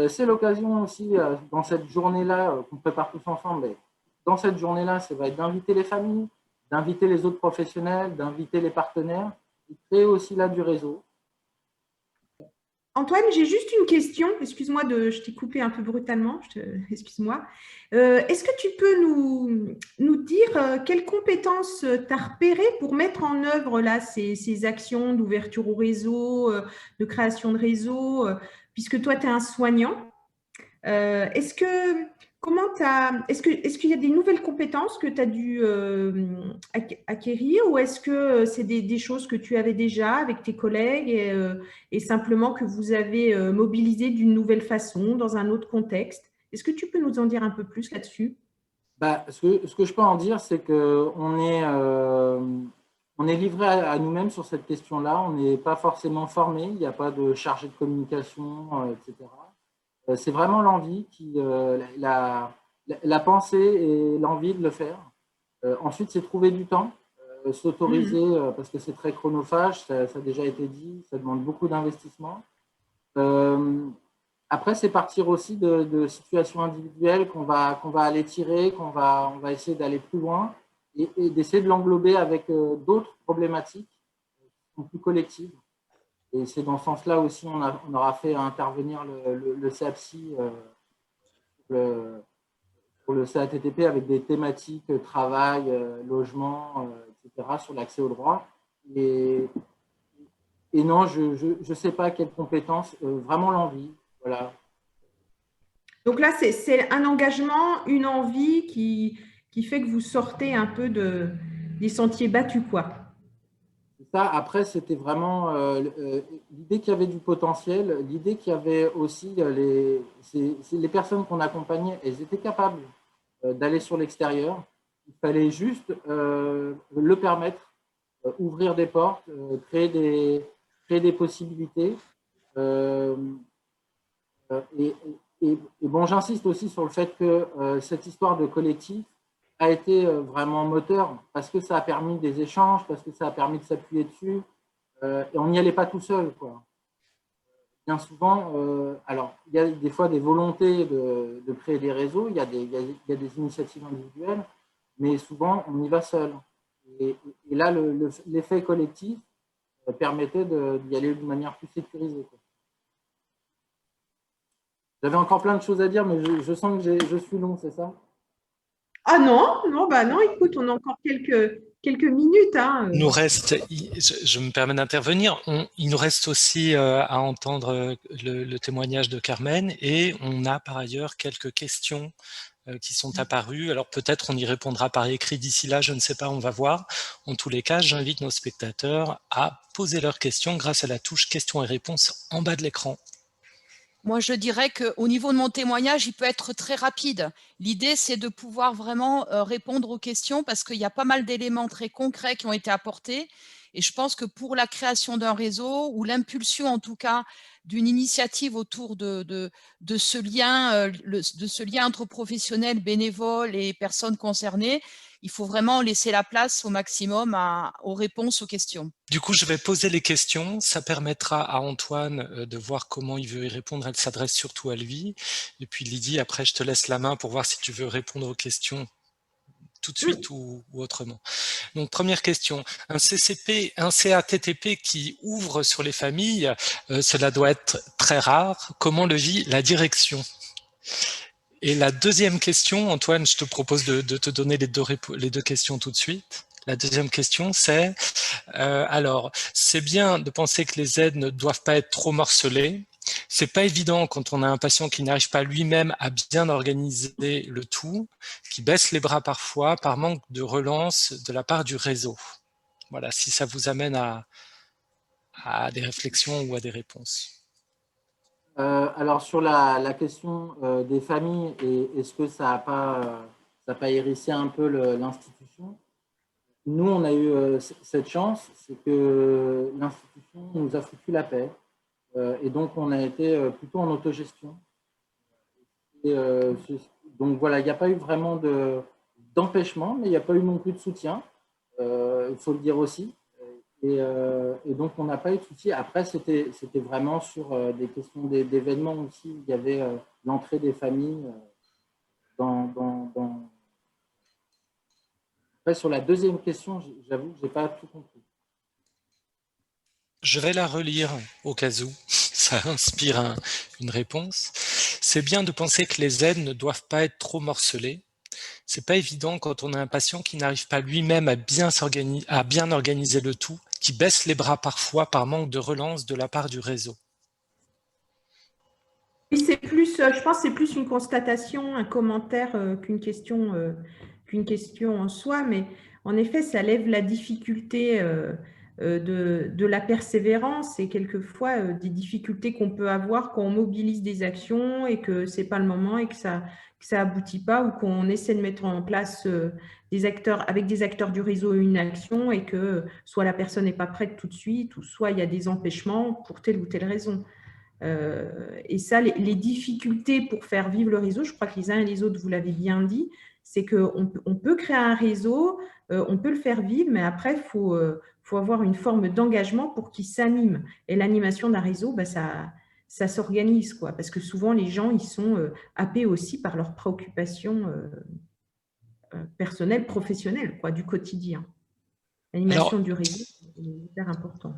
C'est l'occasion aussi, dans cette journée-là, qu'on prépare tous ensemble, mais dans cette journée-là, ça va être d'inviter les familles, d'inviter les autres professionnels, d'inviter les partenaires, et créer aussi là du réseau. Antoine, j'ai juste une question. Excuse-moi, je t'ai coupé un peu brutalement. Excuse-moi. Est-ce que tu peux nous dire quelles compétences tu as repérées pour mettre en œuvre là, ces actions d'ouverture au réseau, de création de réseau, puisque toi, tu es un soignant. Est-ce qu'il y a des nouvelles compétences que tu as dû acquérir, ou est-ce que c'est des choses que tu avais déjà avec tes collègues et simplement que vous avez mobilisé d'une nouvelle façon, dans un autre contexte? Est-ce que tu peux nous en dire un peu plus là-dessus? Ce que je peux en dire, c'est qu'on est livré à nous-mêmes sur cette question-là. On n'est pas forcément formé, il n'y a pas de chargé de communication, etc. C'est vraiment l'envie, la pensée et l'envie de le faire. Ensuite, c'est trouver du temps, s'autoriser, parce que c'est très chronophage, ça a déjà été dit, ça demande beaucoup d'investissement. Après, c'est partir aussi de situations individuelles qu'on va aller tirer, on va essayer d'aller plus loin et d'essayer de l'englober avec d'autres problématiques qui sont plus collectives. Et c'est dans ce sens-là aussi on aura fait intervenir le CAPSI pour le CATTP avec des thématiques travail, logement, etc. sur l'accès au droit. Et non, je ne sais pas quelles compétences, vraiment l'envie. Voilà. Donc là, c'est un engagement, une envie qui fait que vous sortez un peu des sentiers battus, quoi. Ça, après, c'était vraiment l'idée qu'il y avait du potentiel, l'idée qu'il y avait aussi les personnes qu'on accompagnait, elles étaient capables d'aller sur l'extérieur. Il fallait juste le permettre, ouvrir des portes, créer des possibilités. Et bon, j'insiste aussi sur le fait que cette histoire de collectif a été vraiment moteur parce que ça a permis des échanges, parce que ça a permis de s'appuyer dessus. Et on n'y allait pas tout seul, quoi. Bien souvent, alors, il y a des fois des volontés de créer des réseaux, il y a des initiatives individuelles, mais souvent, on y va seul. Et là, l'effet collectif permettait d'y aller d'une manière plus sécurisée, quoi. J'avais encore plein de choses à dire, mais je sens que je suis long, c'est ça? Ah non, écoute, on a encore quelques minutes. Hein. Nous reste, je me permets d'intervenir, il nous reste aussi à entendre le témoignage de Carmen et on a par ailleurs quelques questions qui sont apparues. Alors peut-être on y répondra par écrit d'ici là, je ne sais pas, on va voir. En tous les cas, j'invite nos spectateurs à poser leurs questions grâce à la touche questions et réponses en bas de l'écran. Moi, je dirais qu'au niveau de mon témoignage, il peut être très rapide. L'idée, c'est de pouvoir vraiment répondre aux questions parce qu'il y a pas mal d'éléments très concrets qui ont été apportés. Et je pense que pour la création d'un réseau ou l'impulsion, en tout cas, d'une initiative autour de ce lien entre professionnels, bénévoles et personnes concernées, il faut vraiment laisser la place au maximum aux réponses aux questions. Du coup, je vais poser les questions. Ça permettra à Antoine de voir comment il veut y répondre. Elle s'adresse surtout à lui. Et puis Lydie, après, je te laisse la main pour voir si tu veux répondre aux questions tout de suite ou autrement. Donc, première question. Un CATTP qui ouvre sur les familles, cela doit être très rare. Comment le vit la direction? Et la deuxième question, Antoine, je te propose de te donner les deux questions tout de suite. La deuxième question, c'est, alors, c'est bien de penser que les aides ne doivent pas être trop morcelées. C'est pas évident quand on a un patient qui n'arrive pas lui-même à bien organiser le tout, qui baisse les bras parfois par manque de relance de la part du réseau. Voilà, si ça vous amène à des réflexions ou à des réponses. Alors, sur la question des familles, et est-ce que ça n'a pas hérissé un peu l'institution? Nous, on a eu cette chance, c'est que l'institution nous a foutu la paix. Et donc, on a été plutôt en autogestion. Donc, voilà, il n'y a pas eu vraiment d'empêchement, mais il n'y a pas eu non plus de soutien. Il faut le dire aussi. Et donc, on n'a pas eu de souci. Après, c'était vraiment sur des questions d'événements aussi. Il y avait l'entrée des familles Après, sur la deuxième question, j'avoue que je n'ai pas tout compris. Je vais la relire au cas où ça inspire une réponse. C'est bien de penser que les aides ne doivent pas être trop morcelées. C'est pas évident quand on a un patient qui n'arrive pas lui-même à bien organiser le tout, qui baisse les bras parfois par manque de relance de la part du réseau. Oui, c'est plus, je pense que c'est plus une constatation, un commentaire qu'une question en soi, mais en effet, ça lève la difficulté de la persévérance et quelquefois des difficultés qu'on peut avoir quand on mobilise des actions et que ce n'est pas le moment et que ça aboutit pas, ou qu'on essaie de mettre en place avec des acteurs du réseau une action et que soit la personne n'est pas prête tout de suite, ou soit il y a des empêchements pour telle ou telle raison. Et ça, les difficultés pour faire vivre le réseau, je crois que les uns et les autres, vous l'avez bien dit, c'est qu'on peut créer un réseau, on peut le faire vivre, mais après, il faut avoir une forme d'engagement pour qu'il s'anime. Et l'animation d'un réseau, bah, ça s'organise, quoi, parce que souvent, les gens, ils sont happés aussi par leurs préoccupations personnelles, professionnelles, quoi, du quotidien. L'animation du réseau est hyper importante.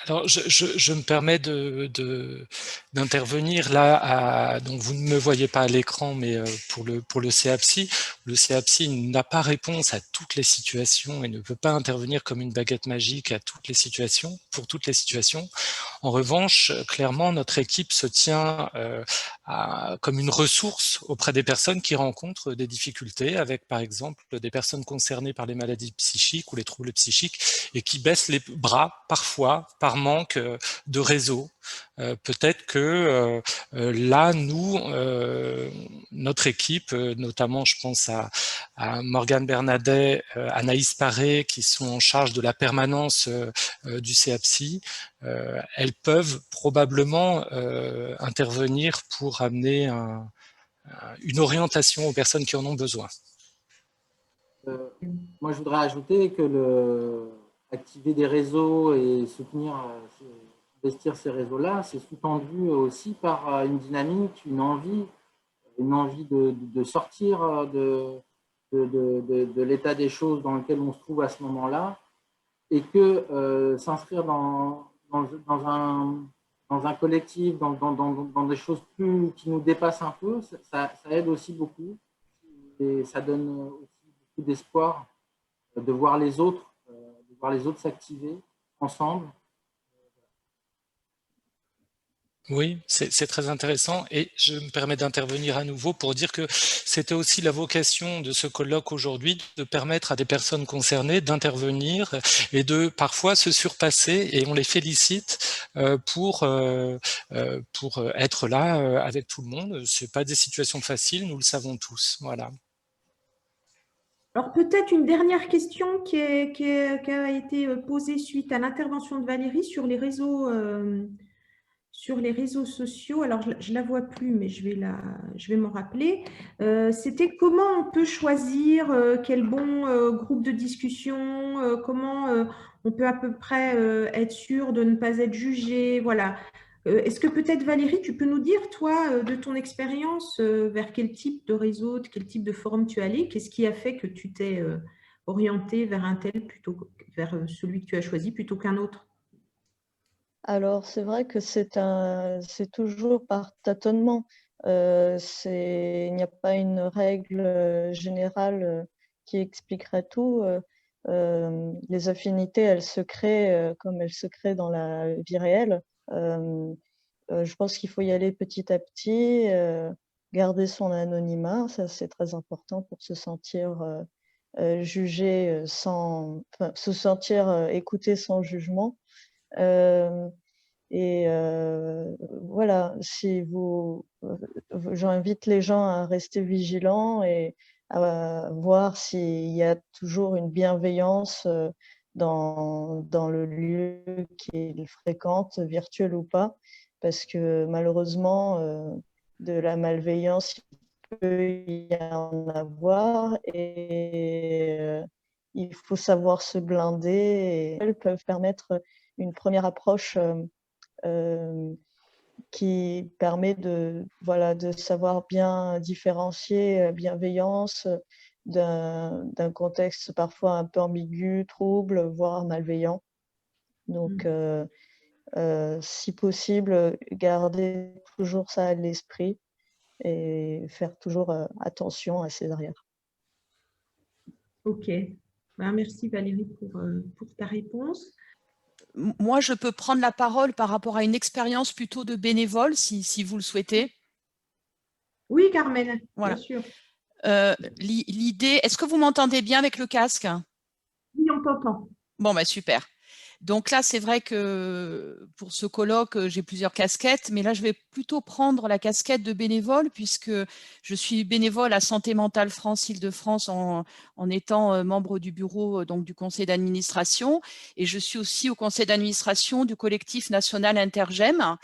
Alors, je me permets d'intervenir là. Donc, vous ne me voyez pas à l'écran, mais pour le CAPSI, le CAPSI n'a pas réponse à toutes les situations et ne peut pas intervenir comme une baguette magique à toutes les situations, pour toutes les situations. En revanche, clairement, notre équipe se tient comme une ressource auprès des personnes qui rencontrent des difficultés, avec par exemple des personnes concernées par les maladies psychiques ou les troubles psychiques et qui baissent les bras parfois par manque de réseau. Peut-être que là, nous, notre équipe, notamment je pense à Morgane Bernadet, Anaïs Paré, qui sont en charge de la permanence du CAPSI, elles peuvent probablement intervenir pour amener une orientation aux personnes qui en ont besoin. Moi, je voudrais ajouter que activer des réseaux et investir ces réseaux-là, c'est sous-tendu aussi par une dynamique, une envie de sortir de l'état des choses dans lequel on se trouve à ce moment-là, et que s'inscrire dans un collectif, dans des choses qui nous dépassent un peu, ça aide aussi beaucoup, et ça donne aussi beaucoup d'espoir de voir les autres s'activer ensemble. Oui, c'est très intéressant, et je me permets d'intervenir à nouveau pour dire que c'était aussi la vocation de ce colloque aujourd'hui, de permettre à des personnes concernées d'intervenir et de parfois se surpasser, et on les félicite pour être là avec tout le monde. C'est pas des situations faciles, nous le savons tous. Voilà. Alors, peut-être une dernière question qui a été posée suite à l'intervention de Valérie sur les réseaux sur les réseaux sociaux. Alors, je la vois plus, mais je vais m'en rappeler. C'était comment on peut choisir quel bon groupe de discussion, comment on peut à peu près être sûr de ne pas être jugé. Voilà. Est-ce que peut-être Valérie, tu peux nous dire, toi, de ton expérience, vers quel type de réseau, de quel type de forum tu es allée? Qu'est-ce qui a fait que tu t'es orientée vers un tel plutôt vers celui que tu as choisi plutôt qu'un autre? Alors, c'est vrai que c'est toujours par tâtonnement. Il n'y a pas une règle générale qui expliquerait tout. Les affinités, elles se créent comme elles se créent dans la vie réelle. Je pense qu'il faut y aller petit à petit, garder son anonymat, ça c'est très important pour se sentir jugé se sentir écouté sans jugement. Voilà, j'invite les gens à rester vigilants et à voir s'il y a toujours une bienveillance dans le lieu qu'ils fréquentent, virtuel ou pas, parce que malheureusement, de la malveillance, il peut y en avoir et il faut savoir se blinder et elles peuvent permettre une première approche qui permet de savoir bien différencier bienveillance d'un contexte parfois un peu ambigu, trouble, voire malveillant. Donc, si possible, garder toujours ça à l'esprit et faire toujours attention à ses arrières. Ok. Ben, merci Valérie pour ta réponse. Moi, je peux prendre la parole par rapport à une expérience plutôt de bénévole, si vous le souhaitez. Oui, Carmen, Voilà. bien sûr. L'idée, est-ce que vous m'entendez bien avec le casque? Oui, on t'entend. Bon, bah super. Donc là, c'est vrai que pour ce colloque, j'ai plusieurs casquettes, mais là, je vais plutôt prendre la casquette de bénévole puisque je suis bénévole à Santé Mentale France Île-de-France en étant membre du bureau donc du conseil d'administration, et je suis aussi au conseil d'administration du collectif national Intergem.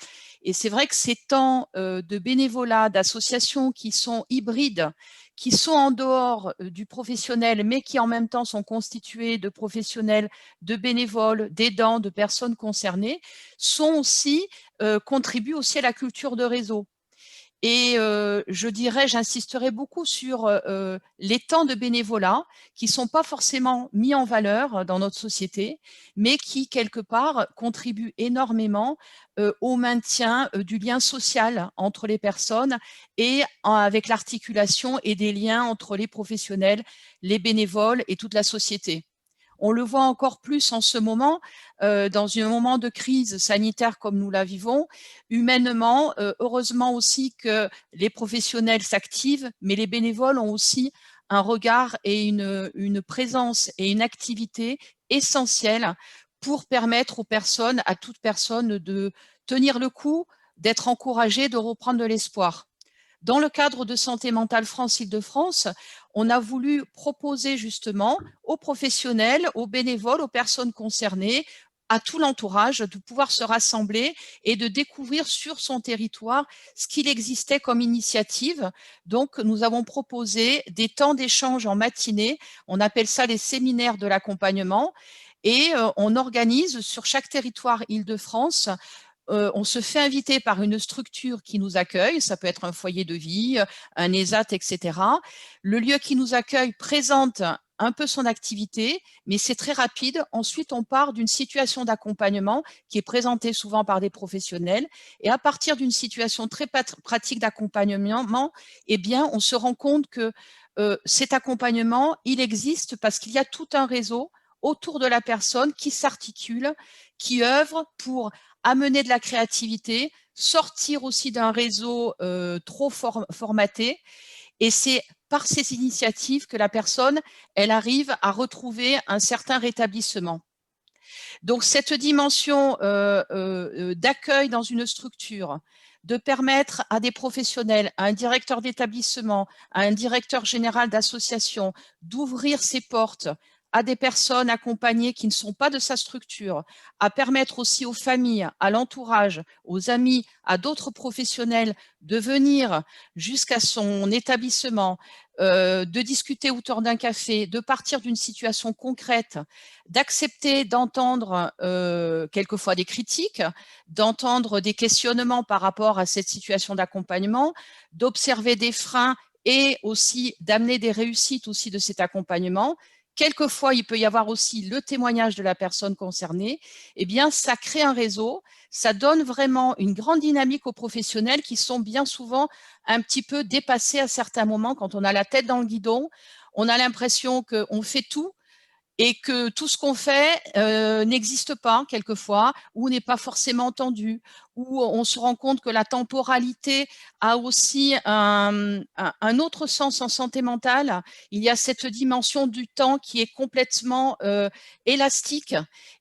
Et c'est vrai que ces temps de bénévolat, d'associations qui sont hybrides, qui sont en dehors du professionnel, mais qui en même temps sont constitués de professionnels, de bénévoles, d'aidants, de personnes concernées, contribuent aussi à la culture de réseau. Et j'insisterai beaucoup sur les temps de bénévolat qui ne sont pas forcément mis en valeur dans notre société, mais qui, quelque part, contribuent énormément au maintien du lien social entre les personnes et avec l'articulation et des liens entre les professionnels, les bénévoles et toute la société. On le voit encore plus en ce moment, dans un moment de crise sanitaire comme nous la vivons, humainement, heureusement aussi que les professionnels s'activent, mais les bénévoles ont aussi un regard et une présence et une activité essentielle pour permettre aux personnes, à toute personne, de tenir le coup, d'être encouragée, de reprendre de l'espoir. Dans le cadre de Santé Mentale France Île-de-France, on a voulu proposer justement aux professionnels, aux bénévoles, aux personnes concernées, à tout l'entourage, de pouvoir se rassembler et de découvrir sur son territoire ce qu'il existait comme initiative. Donc, nous avons proposé des temps d'échange en matinée, on appelle ça les séminaires de l'accompagnement, et on organise sur chaque territoire Île-de-France. On se fait inviter par une structure qui nous accueille, ça peut être un foyer de vie, un ESAT, etc. Le lieu qui nous accueille présente un peu son activité, mais c'est très rapide. Ensuite, on part d'une situation d'accompagnement qui est présentée souvent par des professionnels. Et à partir d'une situation très pratique d'accompagnement, eh bien, on se rend compte que cet accompagnement, il existe parce qu'il y a tout un réseau autour de la personne qui s'articule, qui œuvre pour amener de la créativité, sortir aussi d'un réseau trop formaté. Et c'est par ces initiatives que la personne, elle arrive à retrouver un certain rétablissement. Donc, cette dimension d'accueil dans une structure, de permettre à des professionnels, à un directeur d'établissement, à un directeur général d'association, d'ouvrir ses portes à des personnes accompagnées qui ne sont pas de sa structure, à permettre aussi aux familles, à l'entourage, aux amis, à d'autres professionnels de venir jusqu'à son établissement, de discuter autour d'un café, de partir d'une situation concrète, d'accepter d'entendre quelquefois des critiques, d'entendre des questionnements par rapport à cette situation d'accompagnement, d'observer des freins et aussi d'amener des réussites aussi de cet accompagnement. Quelquefois, il peut y avoir aussi le témoignage de la personne concernée. Eh bien, ça crée un réseau, ça donne vraiment une grande dynamique aux professionnels qui sont bien souvent un petit peu dépassés à certains moments quand on a la tête dans le guidon. On a l'impression qu'on fait tout et que tout ce qu'on fait n'existe pas quelquefois, ou n'est pas forcément entendu, ou on se rend compte que la temporalité a aussi un autre sens en santé mentale. Il y a cette dimension du temps qui est complètement élastique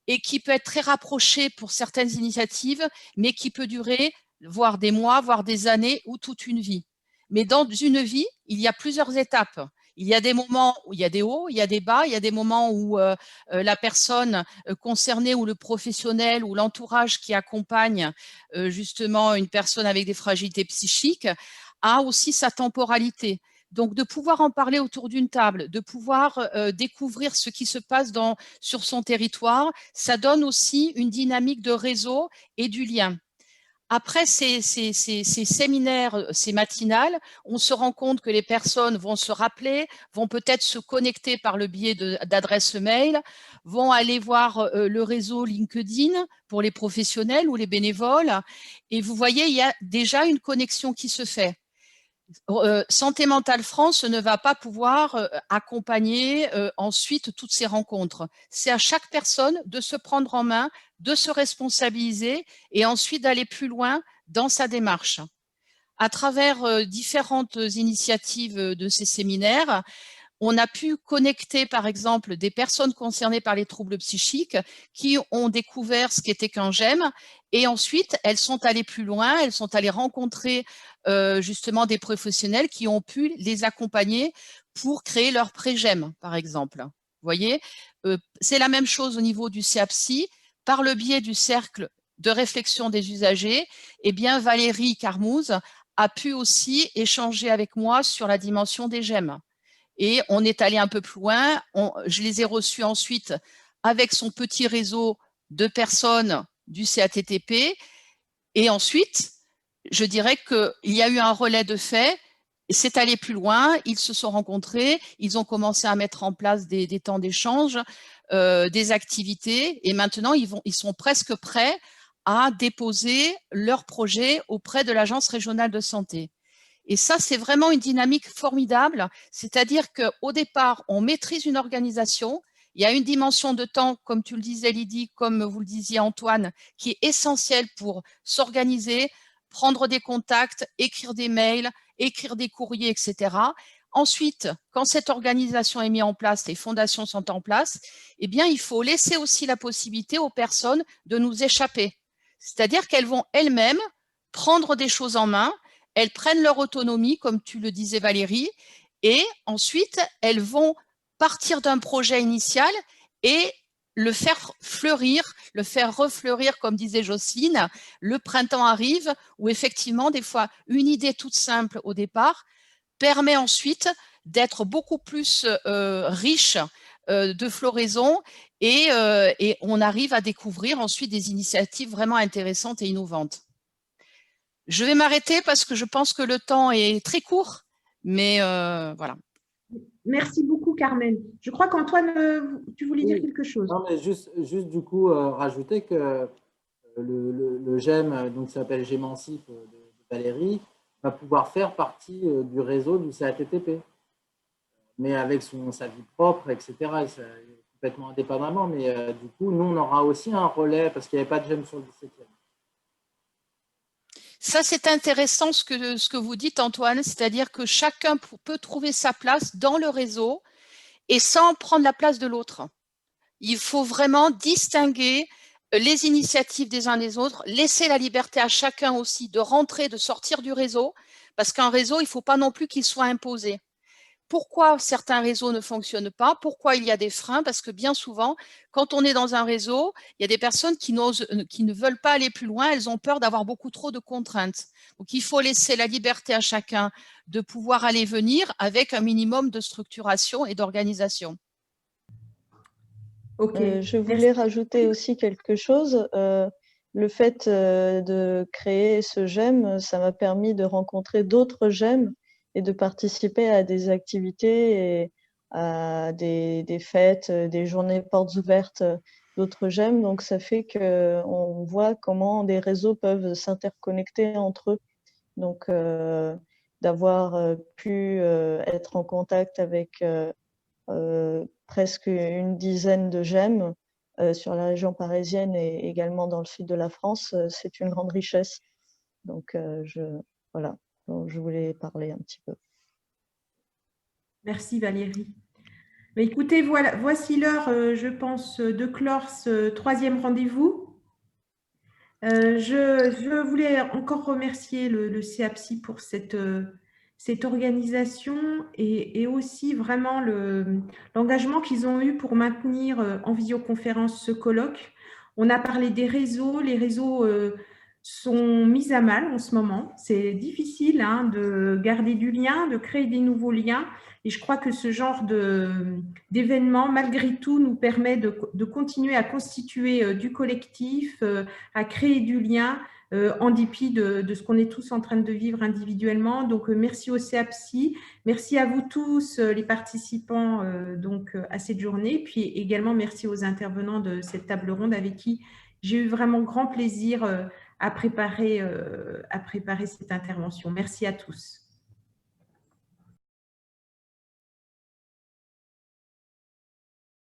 et qui peut être très rapprochée pour certaines initiatives, mais qui peut durer voire des mois, voire des années ou toute une vie. Mais dans une vie, il y a plusieurs étapes. Il y a des moments où il y a des hauts, il y a des bas, il y a des moments où la personne concernée ou le professionnel ou l'entourage qui accompagne justement une personne avec des fragilités psychiques a aussi sa temporalité. Donc, de pouvoir en parler autour d'une table, de pouvoir découvrir ce qui se passe sur son territoire, ça donne aussi une dynamique de réseau et du lien. Après ces séminaires, ces matinales, on se rend compte que les personnes vont se rappeler, vont peut-être se connecter par le biais d'adresses mail, vont aller voir le réseau LinkedIn pour les professionnels ou les bénévoles. Et vous voyez, il y a déjà une connexion qui se fait. Santé mentale France ne va pas pouvoir accompagner ensuite toutes ces rencontres. C'est à chaque personne de se prendre en main, de se responsabiliser et ensuite d'aller plus loin dans sa démarche. À travers différentes initiatives de ces séminaires, on a pu connecter, par exemple, des personnes concernées par les troubles psychiques qui ont découvert ce qu'était qu'un GEM et ensuite, elles sont allées plus loin, elles sont allées rencontrer justement des professionnels qui ont pu les accompagner pour créer leur pré-GEM, par exemple. Vous voyez, c'est la même chose au niveau du CAPSI. Par le biais du cercle de réflexion des usagers, eh bien, Valérie Carmouze a pu aussi échanger avec moi sur la dimension des GEM. Et on est allé un peu plus loin. Je les ai reçus ensuite avec son petit réseau de personnes du CATTP. Et ensuite, je dirais qu'il y a eu un relais de fait. C'est allé plus loin. Ils se sont rencontrés. Ils ont commencé à mettre en place des temps d'échange, des activités. Et maintenant, ils sont presque prêts à déposer leur projet auprès de l'Agence régionale de santé. Et ça, c'est vraiment une dynamique formidable. C'est-à-dire qu'au départ, on maîtrise une organisation. Il y a une dimension de temps, comme tu le disais, Lydie, comme vous le disiez, Antoine, qui est essentielle pour s'organiser, prendre des contacts, écrire des mails, écrire des courriers, etc. Ensuite, quand cette organisation est mise en place, les fondations sont en place, eh bien, il faut laisser aussi la possibilité aux personnes de nous échapper. C'est-à-dire qu'elles vont elles-mêmes prendre des choses en main. Elles prennent leur autonomie, comme tu le disais Valérie, et ensuite, elles vont partir d'un projet initial et le faire fleurir, le faire refleurir, comme disait Jocelyne. Le printemps arrive où effectivement, des fois, une idée toute simple au départ permet ensuite d'être beaucoup plus riche de floraison et on arrive à découvrir ensuite des initiatives vraiment intéressantes et innovantes. Je vais m'arrêter parce que je pense que le temps est très court, mais voilà. Merci beaucoup, Carmen. Je crois qu'Antoine, tu voulais dire quelque chose. Non, mais juste du coup, rajouter que le GEM, donc s'appelle Gémancip de Valérie, va pouvoir faire partie du réseau du CATTP, mais avec sa vie propre, etc. Complètement indépendamment, mais du coup, nous, on aura aussi un relais parce qu'il n'y avait pas de GEM sur le 17e. Ça, c'est intéressant ce que vous dites, Antoine, c'est-à-dire que chacun peut trouver sa place dans le réseau et sans prendre la place de l'autre. Il faut vraiment distinguer les initiatives des uns des autres, laisser la liberté à chacun aussi de rentrer, de sortir du réseau, parce qu'un réseau, il ne faut pas non plus qu'il soit imposé. pourquoi certains réseaux ne fonctionnent pas, pourquoi il y a des freins, parce que bien souvent, quand on est dans un réseau, il y a des personnes qui ne veulent pas aller plus loin, elles ont peur d'avoir beaucoup trop de contraintes. Donc, il faut laisser la liberté à chacun de pouvoir aller venir avec un minimum de structuration et d'organisation. Ok. Je voulais rajouter aussi quelque chose. Le fait de créer ce GEM, ça m'a permis de rencontrer d'autres GEM et de participer à des activités et à des fêtes, des journées portes ouvertes d'autres GEM. Donc, ça fait qu'on voit comment des réseaux peuvent s'interconnecter entre eux. Donc, d'avoir pu être en contact avec presque une dizaine de GEM sur la région parisienne et également dans le sud de la France, c'est une grande richesse. Donc, voilà, donc, je voulais parler un petit peu. Merci Valérie. Mais écoutez, voilà, voici l'heure, je pense, de clore ce troisième rendez-vous. Je voulais encore remercier le CAPSI pour cette organisation et aussi vraiment l'engagement qu'ils ont eu pour maintenir en visioconférence ce colloque. On a parlé des réseaux, les réseaux sont mis à mal en ce moment. C'est difficile hein, de garder du lien, de créer des nouveaux liens. Et je crois que ce genre d'événement, malgré tout, nous permet de continuer à constituer du collectif, à créer du lien en dépit de ce qu'on est tous en train de vivre individuellement. Donc, merci au CAPSI. Merci à vous tous, les participants à cette journée. Puis également, merci aux intervenants de cette table ronde avec qui j'ai eu vraiment grand plaisir à préparer cette intervention. Merci à tous.